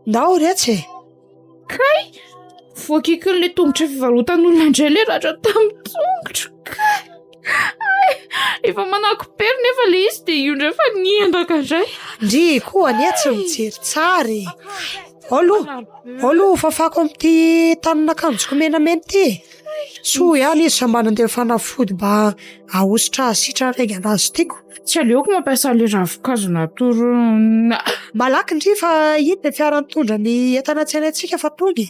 Ndao retsy. Kay, voakaiky n'le tongotra fivarotan'olona indray le ratra tamin'ny tongotra. Efa manako-pery nefa le izy dia io indray fa niendaka indray. Ndry koa anie tsy mijery tsara. Olo fafako amin'ity tananakanjoko menamena ty. So ihany izy sambana andeha fanafody mba ahositra sitra rega anazy tiako. Tsy aleoko mampiasa le ravin-kazo natorona. Malaky ndry fa iny le fiara nitondra ny entana tsy haintsika fa tonga.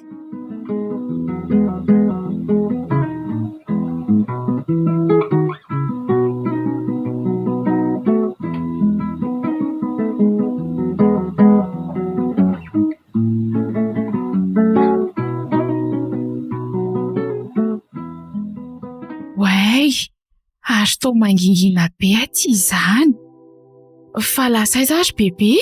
Ary toa mangingina be aty izany. Fa lasaiza ary bebe?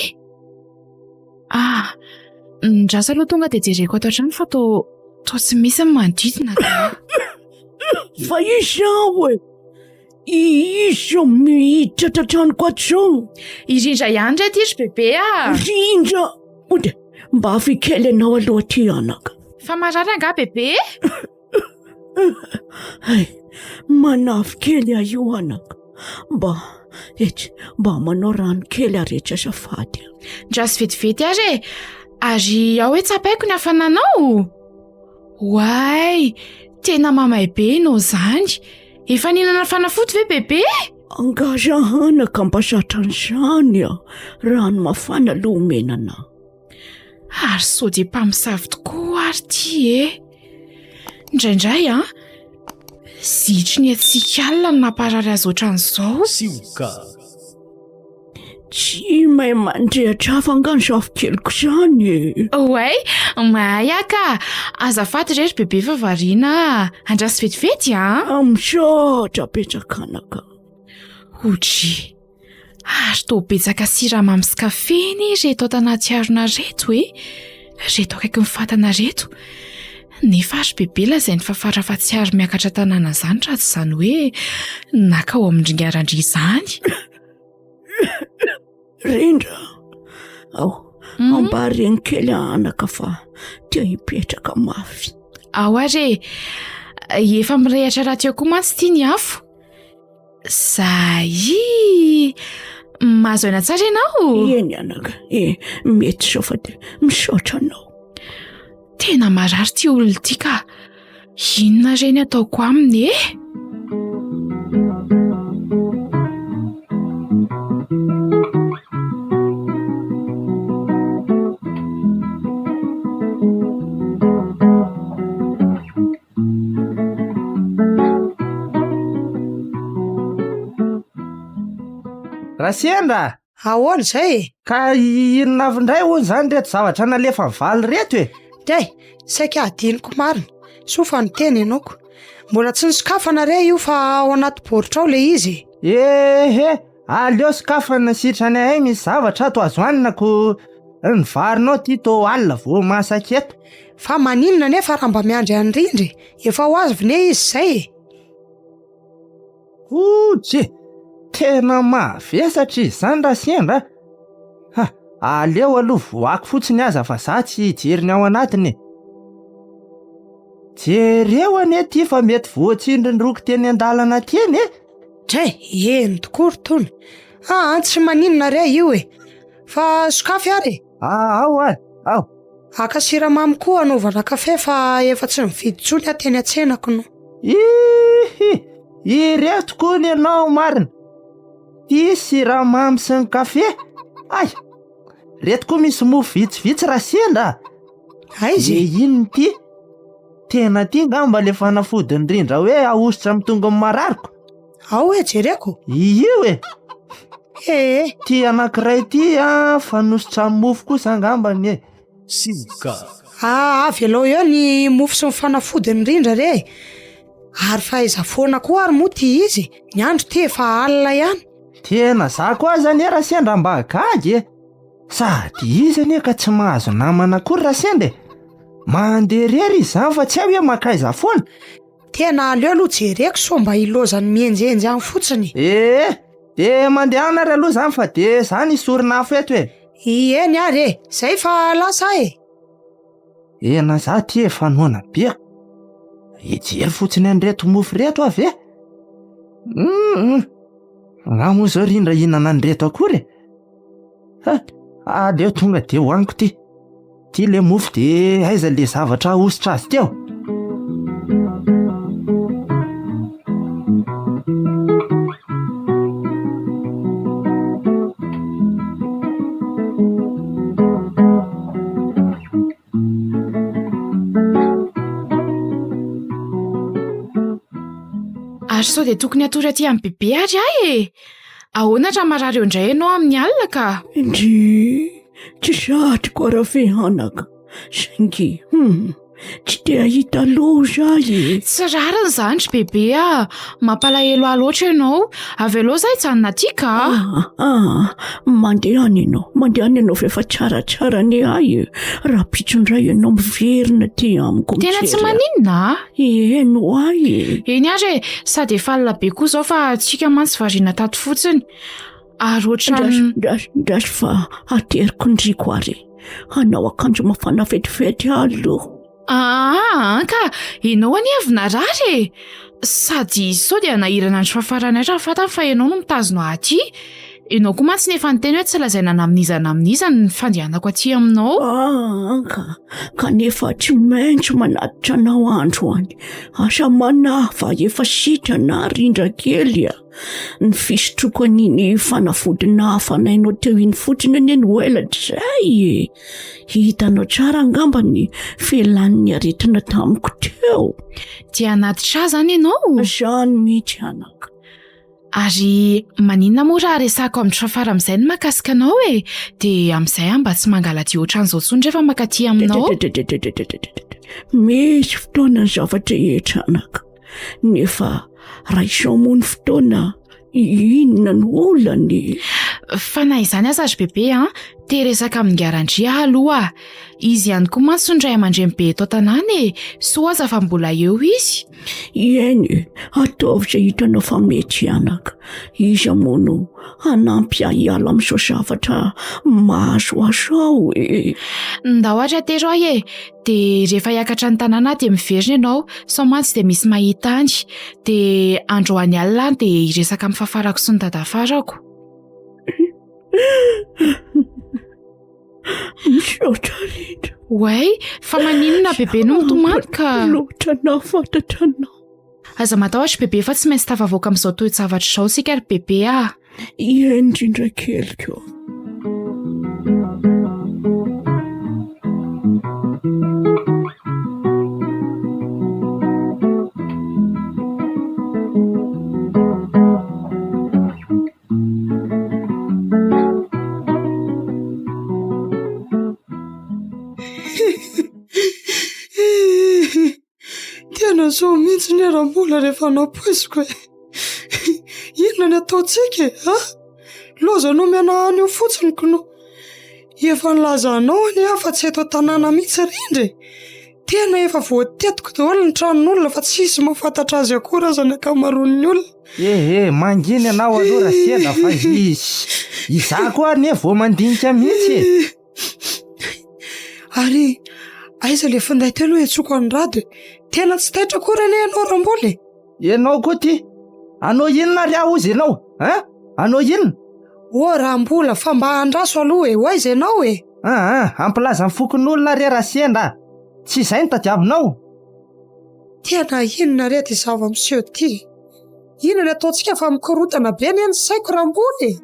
Ndrasa aloha tonga dia jereko ato an-trano fa toa tsy misy ny manodidina. Fa izao izy miditra tratranoko ato. Irindra ihany reto izy bebe Rindra. Ode, mba afikely ianao aloha ty anaka. Fa marary anga bebe? Manavy kely io anaka. Mba manao rano kely arehetra safady. Ndrasy vetivety ary ao hoe tsapaiko ny hafananao. Way, tena mamay be ianao zany. Efa ninana fanafody ve bebe? Angaza anaka mba satran'izany rano mafana aloha omenana. Ary sao dia mpamosavy tokoa ary ty Indraindray zitry ny atsika alina no namparary azy ohatran'izao. Sioka. Tsy mahay mandrehatra fa angano zafikeliko izany. Way, mahay ka. Azafady rery bebe fa variana. Andrasy vetivety misaotra betsaka anaka. Otry. Ary toa betsaka siramamy sy kafe ny reto tanaty arona reto reto akaiky ny fatana reto. Nefa ary bebe lazainy fa farafatsiary miakatra tanàna izany raha tsy izany hoe nakao amindringarandry izany. Rindra. Ambareny kely anaka fa tia hipetraka mafy. Ary efa mirehatra raha tiako mantsy tia ny afo. Zay mahazo aina tsara ianao? Eny anaka. Mety sao fa dia misaotra anao. Tena marary ty olona ty ka. Inona reny ataoko aminy Rasendra. Ahoana izay? Ka inona avy indray hoy izany reto zavatra nalefa valy reto saika adiniko marina. Sofa ny teny ianaoko. Mbola tsy niskafana re io fa ao anaty baoritra ao le izy. Aleo skafana sitrany ahay misy zavatra ato azo hanina ko ny varinao ty to alina vo masaka eto. Fa maninona nefa raha mba miandry Andry. Efa ho azy vine izy izay. Tena mavesatra izany Rasendra. Aleo aloha voako fotsiny aza fa za tsy hijeriny ao anatiny. Jereo anie ty fa mety voatsindry ny roko teny an-dalana teny eny tokory tony. Tsy maninona re io Fa sokafy ary. Ao. Aka siramamy koa anaovana kafe fa efa tsy mividy tsony ateny antsenako no. Ireto koa ny ianao marina. Ty siramamy sy ny kafe. Reto koa misy mofo vitsivitsy Rasendra. Ino ty? Tena ty ngamba le fanafody indrindra hoe ahositra amin'ny tongony marariko. Jereko. Io ty anankiray ty fanositra amin'ny mofo kosa ngambany Sioka. Avy alao eo ny mofo sy ny fanafody indrindra re. Ary fahaiza foana koa ary moa ty izy, ny andro te fa alina ihany. Tena za koa zany raha sendra mba gagy e. Sady izy anie ka tsy mahazo namana akory raha sendra e. Mandeha rery izy zany fa tsy hay hoe makaiza foana. Tena aleo aloha jereko so mba ilozany mienjenjy any fotsiny. De mandehana ary aloha zany fa de zany isorina afo eto e. Eny ary e, zay fa lasa e. Ena za ty fanoana be. Ijery fotsiny andreto mofo reto avy e. Raha moa zao rindra hinana andreto akory e. Aleo tonga de hoaniko ty. Ty le mofo de aiza le zavatra ahositra azy teo. Ary sao dia tokony atory aty amin'ny bebe ary ahy e. Ahoana raha marary eo indray ianao amin'ny alina ka? Indry tsy satriko arahavehanaka saingy tsy te ahita loza e. Tsy rariny zany ry bebe mampalahelo ahy loatra ianao. Avy aloha zaho hijanona aty ka. Mandeha any ianao fa tsaratsara ny ahy raha pitsondray ianao miverina ty amiko. Tena tsy maninona? Eno ahy. Eny ary sady efa alina be koa zao fa tsika mantsy variana tato fotsiny. Ary ohatrandrasy fa ateriko ndriko ary. Hanao akanjo mafana vetivety aloha. Ka ianao anie avy narary sady sao dia nahirana andro fahafarany raha fatany fa ianao no mitazona aty. Ianao koa mantsy nefa niteny hoe tsy lazaina naminizana ny fandehanako aty aminao. Kanefa tsy maintsy manatitra anao andro any. Asa manafa efa sitrana rindra kely ny fisotroko an'iny fanafodina hafanainao teo iny fotsiny anie no elatra zay hitanao tsara angambany felaniary aretina tamiko teo. Dia anatitra zany ianao? Zany mihitsy anaka. Ary maninona moa raha resako amin'ny trafara amin'izay ny makasika anao e. De amin'izay mba tsy mangalaty ohatran'izao tsony rehefa makaty aminao. Misy fotoana ny zavatra etra anaka. Nefa raha isao moa ny fotoana inona ny olany. Fa na izany aza ry bebe te resaka amin'ny garandria aloha. Izy ihany koa mantsy ndray aman-dreny be eto an-tanàna e. Soa aza fa mbola eo izy. Eny ataovy izay hitanao fa mety anaka. Izy amono hanampy ahy hiala amin'izao zavatra mahasoasao e. Nda ohatra tero ahy e. De rehefa hiakatra ny tanàna de miverina ianao sao mantsy de misy mahita any. De andro any alina de hiresaka amin'ny fahafarako sy ny dadafarako. Misaotra rindra. Way, fa maninona bebe no mitomany ka? Loatra nafantatra anao. Aza matahotra bebe fa tsy maintsy tafavoaka amin'izao toe-javatra izao sika ry bebe Eny rindra keliko. Tena so mihitsy ny aram-bola rehefa napoiziko e. Inona ny ataontsika e? Loza no mena anio fotsiny kono. Efa nilaza anao any fa tsy eto tanàna mihitsy rindra. Tena efa voatetiko daholo ny tranon'olona fa tsisy mahafantatra azy akory aza ny akamaroan'ny olona. Manginy anao aloha raha sendra fa iza koa anie vao mandinika mihitsy. Ary aiza le finday telo etsoko any rady. Tena tsy taitra akory anie ianao ramboly. Ianao koa ty. Anao inona ry aho ozy ianao? Anao inona? Rambola fa mba andraso aloha e. Hoaiza ianao e? Ampilaza ny fokon'olona re raha sendra. Tsy izay ny tadiavinao. Tena inona re ty zava-miseho ty? Inona ny ataontsika fa mikorotana be ny saiko ramboly.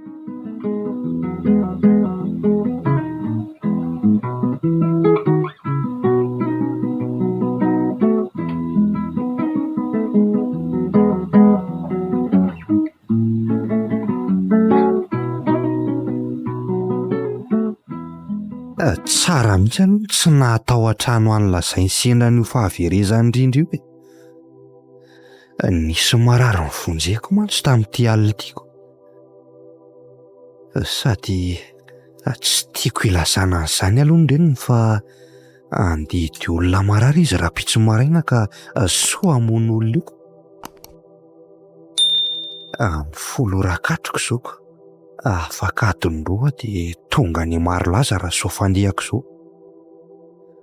Tsara mihitsy tsy nahatao an-trano any lazainy sendra ny fahaverezany rindra io e. Nisy marary ny vonjeko mantsy tamin'ity alina tiako. Sady tsy tiako ilazana an'izany aloha ny reniny fa andidy olona marary izy raha pitso maraina ka soa hamono olona io. Folo rakatroko izao ka afaka adiny-droa dia tonga ny maro laza raha soa fandihako izao.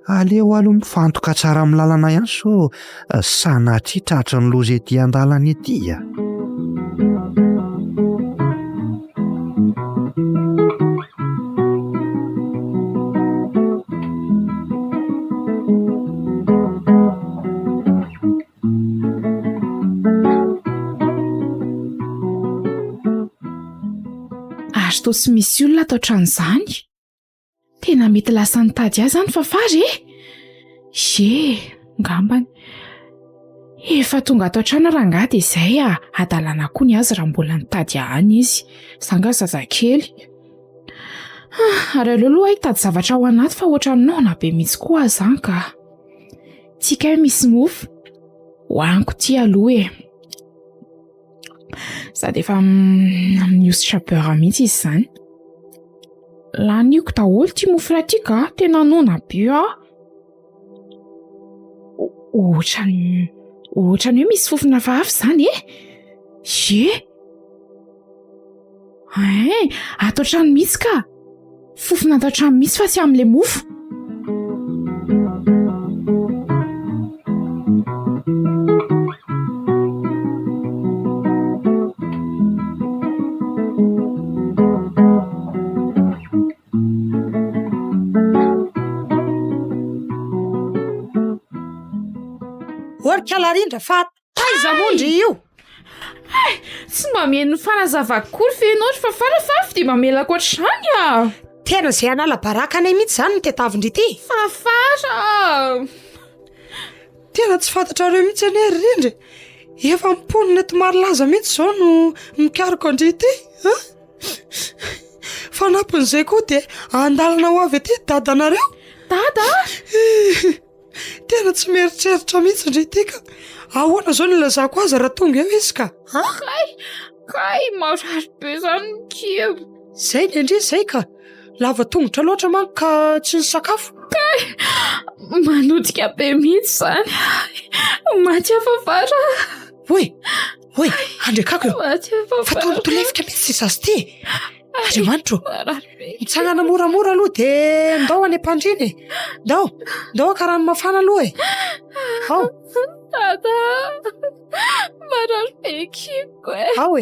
Aleo aloha mifantoka tsara amin'ny lalana ihany so sanatria tratra ny loza ety an-dalana ety a. Ary toa tsy misy olona atao trano tena mety lasa nitady azy zany fafary ngambany efa tonga atao trano raha dia izay adalana koa ny azy raha mbola nitady ahany izy zanga zazakely. Ary aloha hitady zavatra ao anaty fa ohatran'ny nona be mihitsy koa zany ka tsika misy mofo hoaniko ty aloha sady efa mihosotra beurre mihitsy izy izany. Laniako daholo ty mofo raha ty ka tena nona be ohatrany hoe misy fofona hafa izany atao trano mihitsy ka fofona atao trano mihitsy fa tsy amin'ilay mofo. Orikalarindra fa taiza mondry io. Tsy mameno fanazava-kory fenotry fa farafafy dia mamelako ohatr'izany Tena izay anala baraka anay mihitsy izany ny tetavindry ity. Fafara Tena tsy fantatrareo mihitsy any rindry. Efa mimponina eto maro laza mihitsy izao no mikariko andry ity. Fanampin'izay koa dia andalana ho avy ety dadanareo. Dada? Tena tsy mieritreritra mihitsy indray ity ka ahoana izao ny lazako azy raha tonga eo izy ka. Kay marary be izany mikeo. Izay ny indry izay ka lava tongotra loatra manko ka tsy ny sakafo. Manodika be mihitsy izany. Maty fafara. Oy, andrekako eo. Fa tolefika mihitsy izazy ity. Andriamanitro, mitsangana moramora aloha dia ndao any am-pandriny. Ndao ka rano mafana aloha Ao. Dada, marary be kiko Ao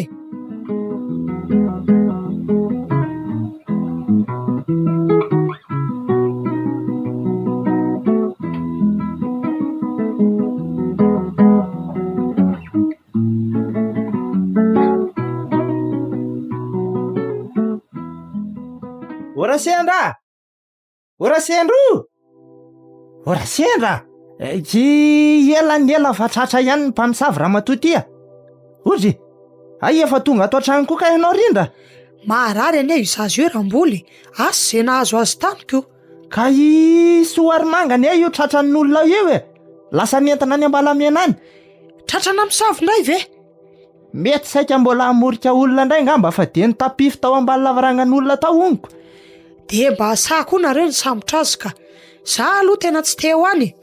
Orasendra tsy ela fa tratra ihany ny mpamosavy ramatoa ty Ozy, efa tonga ato an-trano koa ka ianao rindra. Marary anie izazy io ramboly. Asy izay nahazo azy tamiko. Ka i Soarimanga anie io tratran'olona io lasa nentina any Ambalamiana any. Tratrana misavy indray ve? Mety saika mbola hamorika olona indray ngamba fa dia nitapify tao ambany lavarangan'olona tao oniko. Dia mba saha koa nareo ny sambotra azy ka za aloha tena tsy te hoany.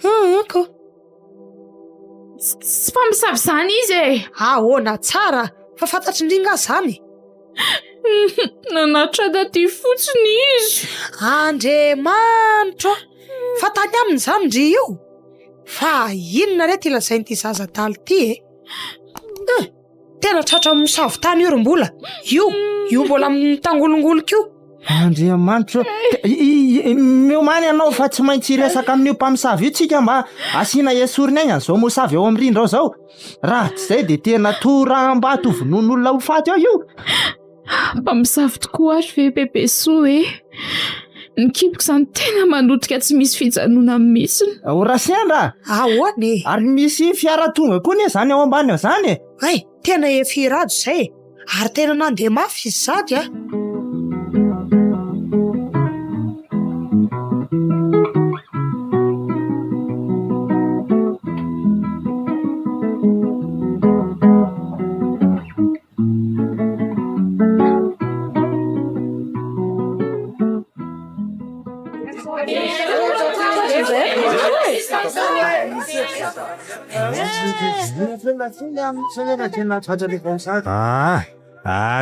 Tsy mpamosavy izany izy Ahoana tsara fa fantatry indringa izany. Nanatra daty fotsiny izy. Andriamanitro, fa tany aminy izany ndry io. Fa inona re ty lazain'ity zazadaly ity Tena tratra misavy tany io rombola. Io mbola mitangolongoloka io. Andriamanitro, miomany ianao fa tsy maintsy resaka amin'io mpamosavy io tsika mba asiana esorina aina izao mosavy ao amin'ny rindra ao izao. Raha tsy izay dia tena toram-bato vonon'olona ho faty ao io. Mpamosavy tokoa ary ve bebe soa ny kiboko izany tena manotika tsy misy fijanona mihitsiny. Orasendra, Ahoany? ary misy fiara tonga koa ne izany ao ambany ao izany Tena efa irado izay. Ary tena nandeha mafy izy sady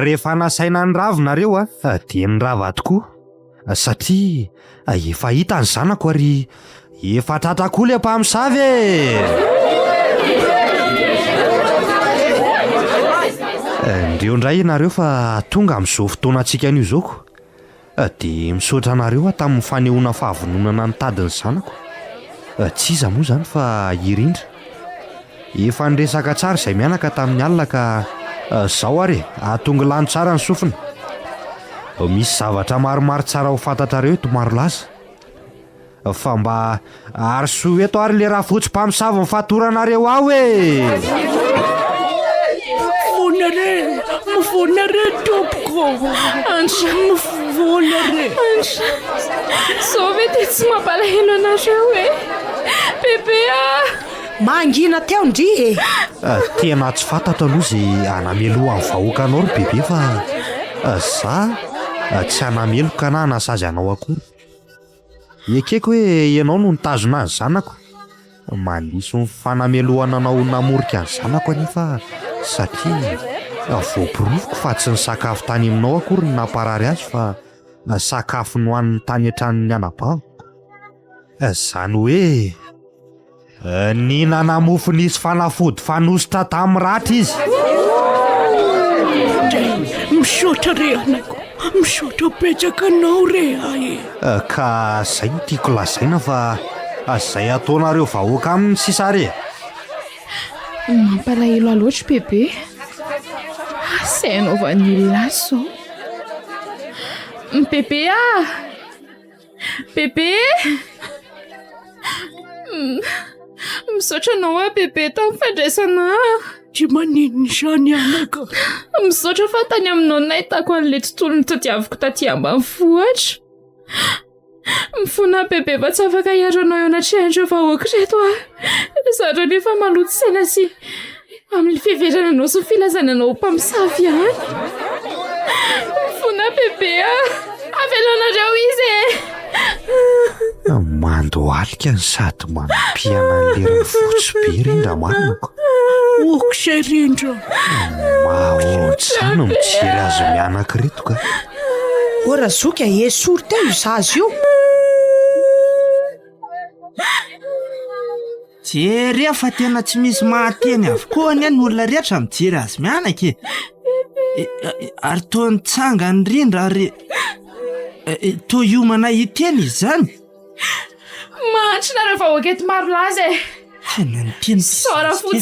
Rehefa nasaina ny ravinareo dia ny rava tokoa satria efa hita ny zanako ary efa tratrakoa le mpamosavy ndreo indray nareo fa tonga amin'izao fotoana antsika an'io zaoko dia misaotra anareo tamin'ny fanehoana fahavononana ny tadiny zanako tsy iza moa zany fa irindra efa niresaka tsara izay mianaka tamin'ny alina ka zao ary atonga lany tsara ny sofina misy zavatra maromaro tsara ho fantatrareo eto maro laza fa mba ary soa eto ary le raha fotsy mpamosavy mifatoranareo aho Mivonare tompoko mivonare Sao ve ty tsy mampalahelo anareo bebe mangina teo ndry tena tsy fantatra aloha zay anameloa amin'ny vahoaka anao ry bebe fa za tsy anameloka na nasazy anao akory ekeko hoe ianao no nitazona ny zanako maniso ny fanameloana anao namorika ny zanako anefa satria voapirovoko fa tsy ny sakafo tany aminao akory ny namparary azy fa sakafo nohan'ny tany an-tranony anabaviko zany hoe nihinana mofo nisy fanafody fanositra tamin'ny ratra izy misaotra re anako misaotra petsaka anao re ka zay no tiako lazaina fa zay ataonareo vahoaka amin'ny sisare mampalahelo aloatra bebe say anaovan'ny laso bebe bebe misaotra anao bebe tamin'ny fandraisana tsy maninony izany anaka misaotra fa tany aminao nahitako an'ilay tontolo ny tadiaviko taty ambany vohatra mifona bebe fa tsy afaka hiaranao eo anatrehany vahoaka reto zatra nefa maloto saina sy amin'ny fiheverananao sy filazananao mpamosavy any mifona bebe avelonareo izy mandohalika ny sady manampiana nlerany fotsy be rindra marinako oko izay rindra mahotsano mijery azy mianaka reto ka ora zoka esory teo io zazy io jery fa tena tsy misy mahateny avokoa ny any olona rehetra mijery azy mianaka ary toa nitsanga ny rindra ary toa iomana hiteny izy zany mahantrina vahoaka eto maro laza tena nyteny sora fotsy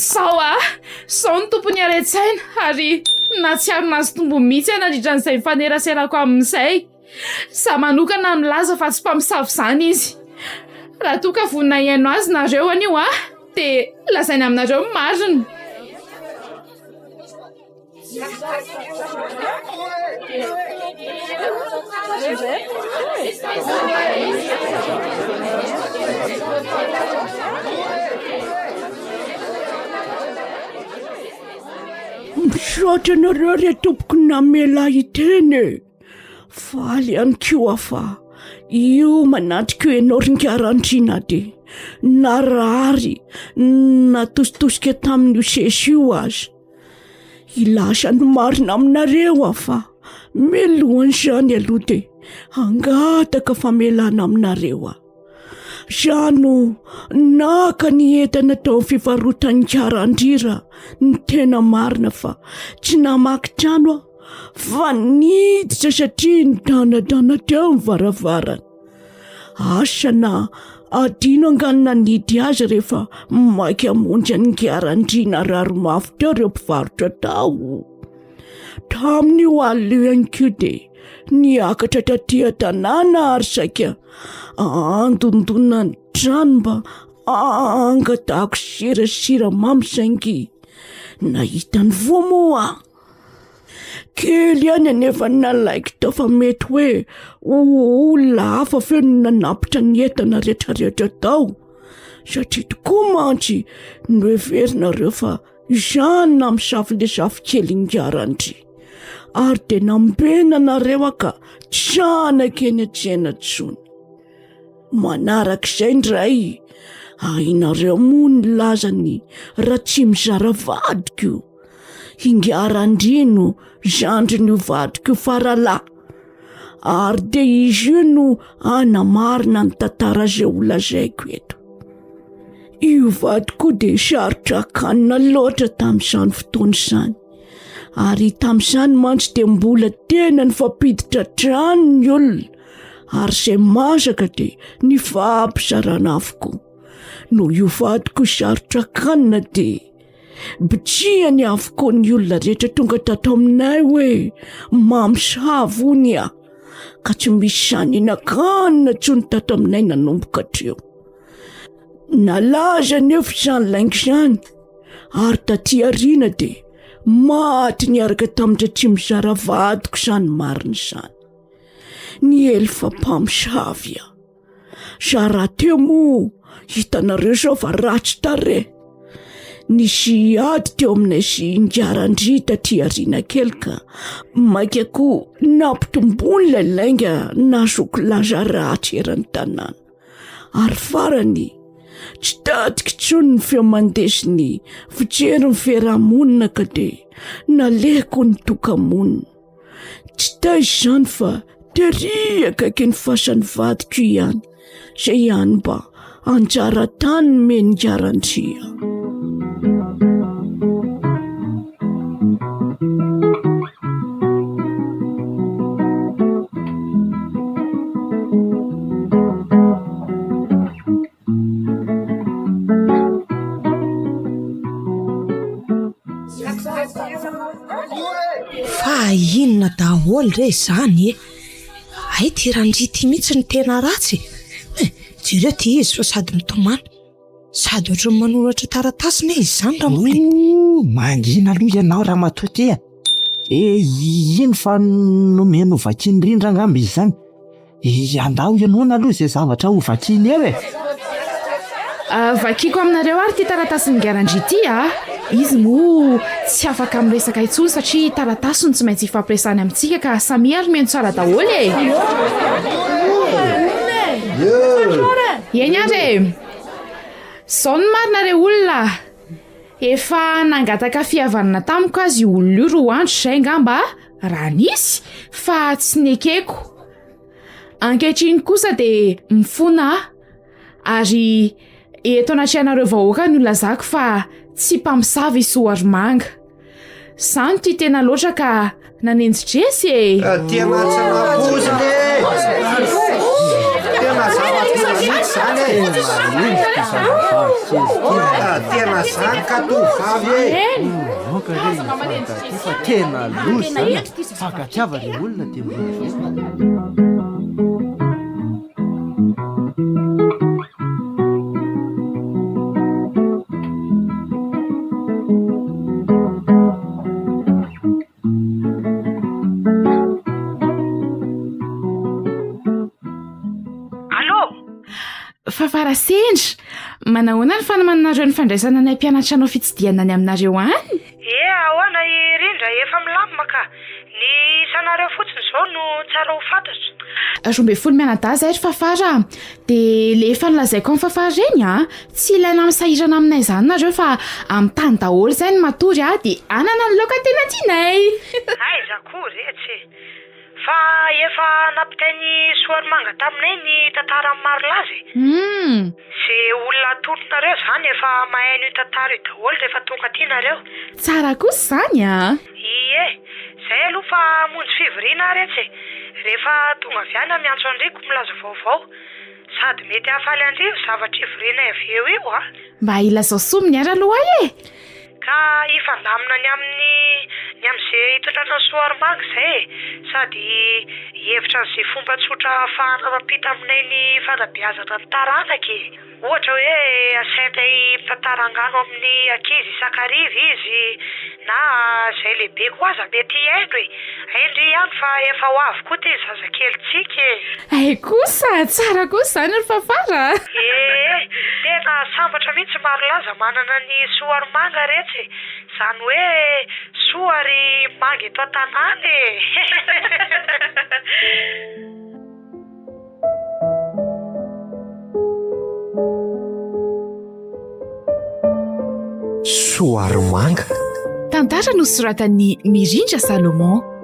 sao ny tompony aretsaina ary natsiarina azy tombo mihitsy nandritra n'izay mifaneraserako amin'izay za manokana milaza fa tsy mpamosavy zany izy raha toa ka vonina ianao azy nareo anio dia lazainy aminareo marina misaotra anareo re tompoko namela hiteny faly ihany koa fa io manatrika ianao ringarandrina dia narary natositosika tamin'io sesy io azy ilasany marina aminareo fa melohany izany aloha dia hangataka famelana aminareo zano naka ny entana tao amin'ny fivarotany karandrira ny tena marina fa tsy namaky trano fa niditra satria nidanadana teo ny varavarana asana adino anganina nidy azy rehefa maiky amonjy any karandrina raromafy teo reo mpivarotra tao tamin'io alio ihany koa dia niakatra tatia tanàna ary saika andondona ny trano mba angatahako sirasira mamy saingy nahita ny voamoa kely any anefa nalaiko tao fa mety hoe olona hafa feo nanapitra ny entana rehetrarehetra tao satria tokoa mantsy noeverinareo fa izany namisafy le safy kely ngarandry ary dia nambena nareo ka tsanakeny atsena tsony Manarak'izay indray hainareo moa ny lazany raha tsy mizara vadiko hingarandrino zandry ny vadiko faralahy ary dia izy io no anamarina ny tantara izay holazaiko eto. Io vadiko dia sarotra kanina loatra tamin'izany fotoana izany ary tamin'izany mantsy dia mbola tena nifampiditra drano ny olona ary izay masaka dia ny fahampizarana avokoa. No io vadiko sarotra kanina dia bitsiany avokoa ny olona rehetra tonga tato aminay hoe mamosavy hony aho ka tsy misy saninankanina tsony tato aminay nanomboka hatreo. Nalaza nefa izany laingo izany ary taarina dia maty niaraka tamin'izay tsy mizara vadiko izany marina izany. Ny ely fa mpamosavy aho. Zara teo moa hitanareo sao fa ratsy tare. Nisy ady teo aminay sy ngarandry taarina kely ka maikako nampitombony ilay lainga nazoko laza ratsy eran'ny tanàna. Ary farany tsy tadika tsony ny feomandesiny fijery ny fiarahamonina ka dia naleko ny tokamonina. Tsy taizy izany fa teriaka ke ny fasan'ny vadiko ihany izay ihany mba anjara tany meny ngarandria. Fa inona daholo re izany e? Ay ty randry ty mihitsy ny tena ratsy. Jereo ty izy fa sady mitomana sady ohatry ny manoratra taratasy ne izy izany raha moa. Mangina aloha ianao raha matoa tia. Ino fa nomeno vakiandrindra angamba izy izany. Andao ianao na aloha izay zavatra ho vakiny eo e. Vakiko aminareo ary ty taratasy ny garandry ty izy moa tsy afaka miresaka intsony satria taratasy no tsy maintsy ifampiresany amintsika ka samy ary meno tsara daholo e. Eny ary sao ny marinareo olona efa nangataka fihavanana tamiko azy io olona io roa andro izay ngamba raha nisy fa tsy nekeko. Ankehitriny kosa dia mifona ary eto anatrehana vahoaka ny olazako fa tsy mpamosavy Soarimanga. Zany ty tena loatra ka nanenjitresy e. Tena tsy napoziny tena zavatra zany tena zany ka tovavy fa tena losa fakatiava le olona dia Farasendra manahoana ny fanamanareo ny fandraisana ny mpianatra anao fitsidiana any aminareo any? Ahoana irindra efa milamina ka ny isanareo fotsiny izao no tsara ho fantatra. 12 mianadahy zay fafara dia le efa nolazaiko amin'ny fafara reny tsy ilaina misahirana aminay izany nareo fa amin'ny tany daholo izay ny matory dia anana ny laoka tena tianay. Aiza koa retsy fa efa nampitainy Soarimanga taminay ny Tantara Malagasy. Izay olona atoronareo izany efa mahay ny tantara io daholo rehefa tonga aty nareo. Tsara kosa izany Ie, izay aloha fa monjy fivirina retsy. Rehefa tonga avy any miantso Andryko milaza vaovao sady mety hahafaly Andry zavatra ivirina avy eo io mba ilazao soa miara aloha e. Ka ifandamina ny amin'izay hitondrana Soarimanga izay sady hevitra n'izay fomba tsotra ahafahana mampita aminay ny fanabeazana ny taranaka. Ohatra hoe asainay tantarangano amin'ny ankizy isan-kariva izy na izay lehibe koa aza mety Andry. Andry ihany fa efa ho avy koa ty zazakelitsika kosa tsara kosa izany ry fafara. Tena sambatra mihitsy Malagasy manana ny Soarimanga retsy. Izany hoe Soarimanga eto an-tanàna Soarimanga. Tantara no soratan'ny Mirindra Salomon.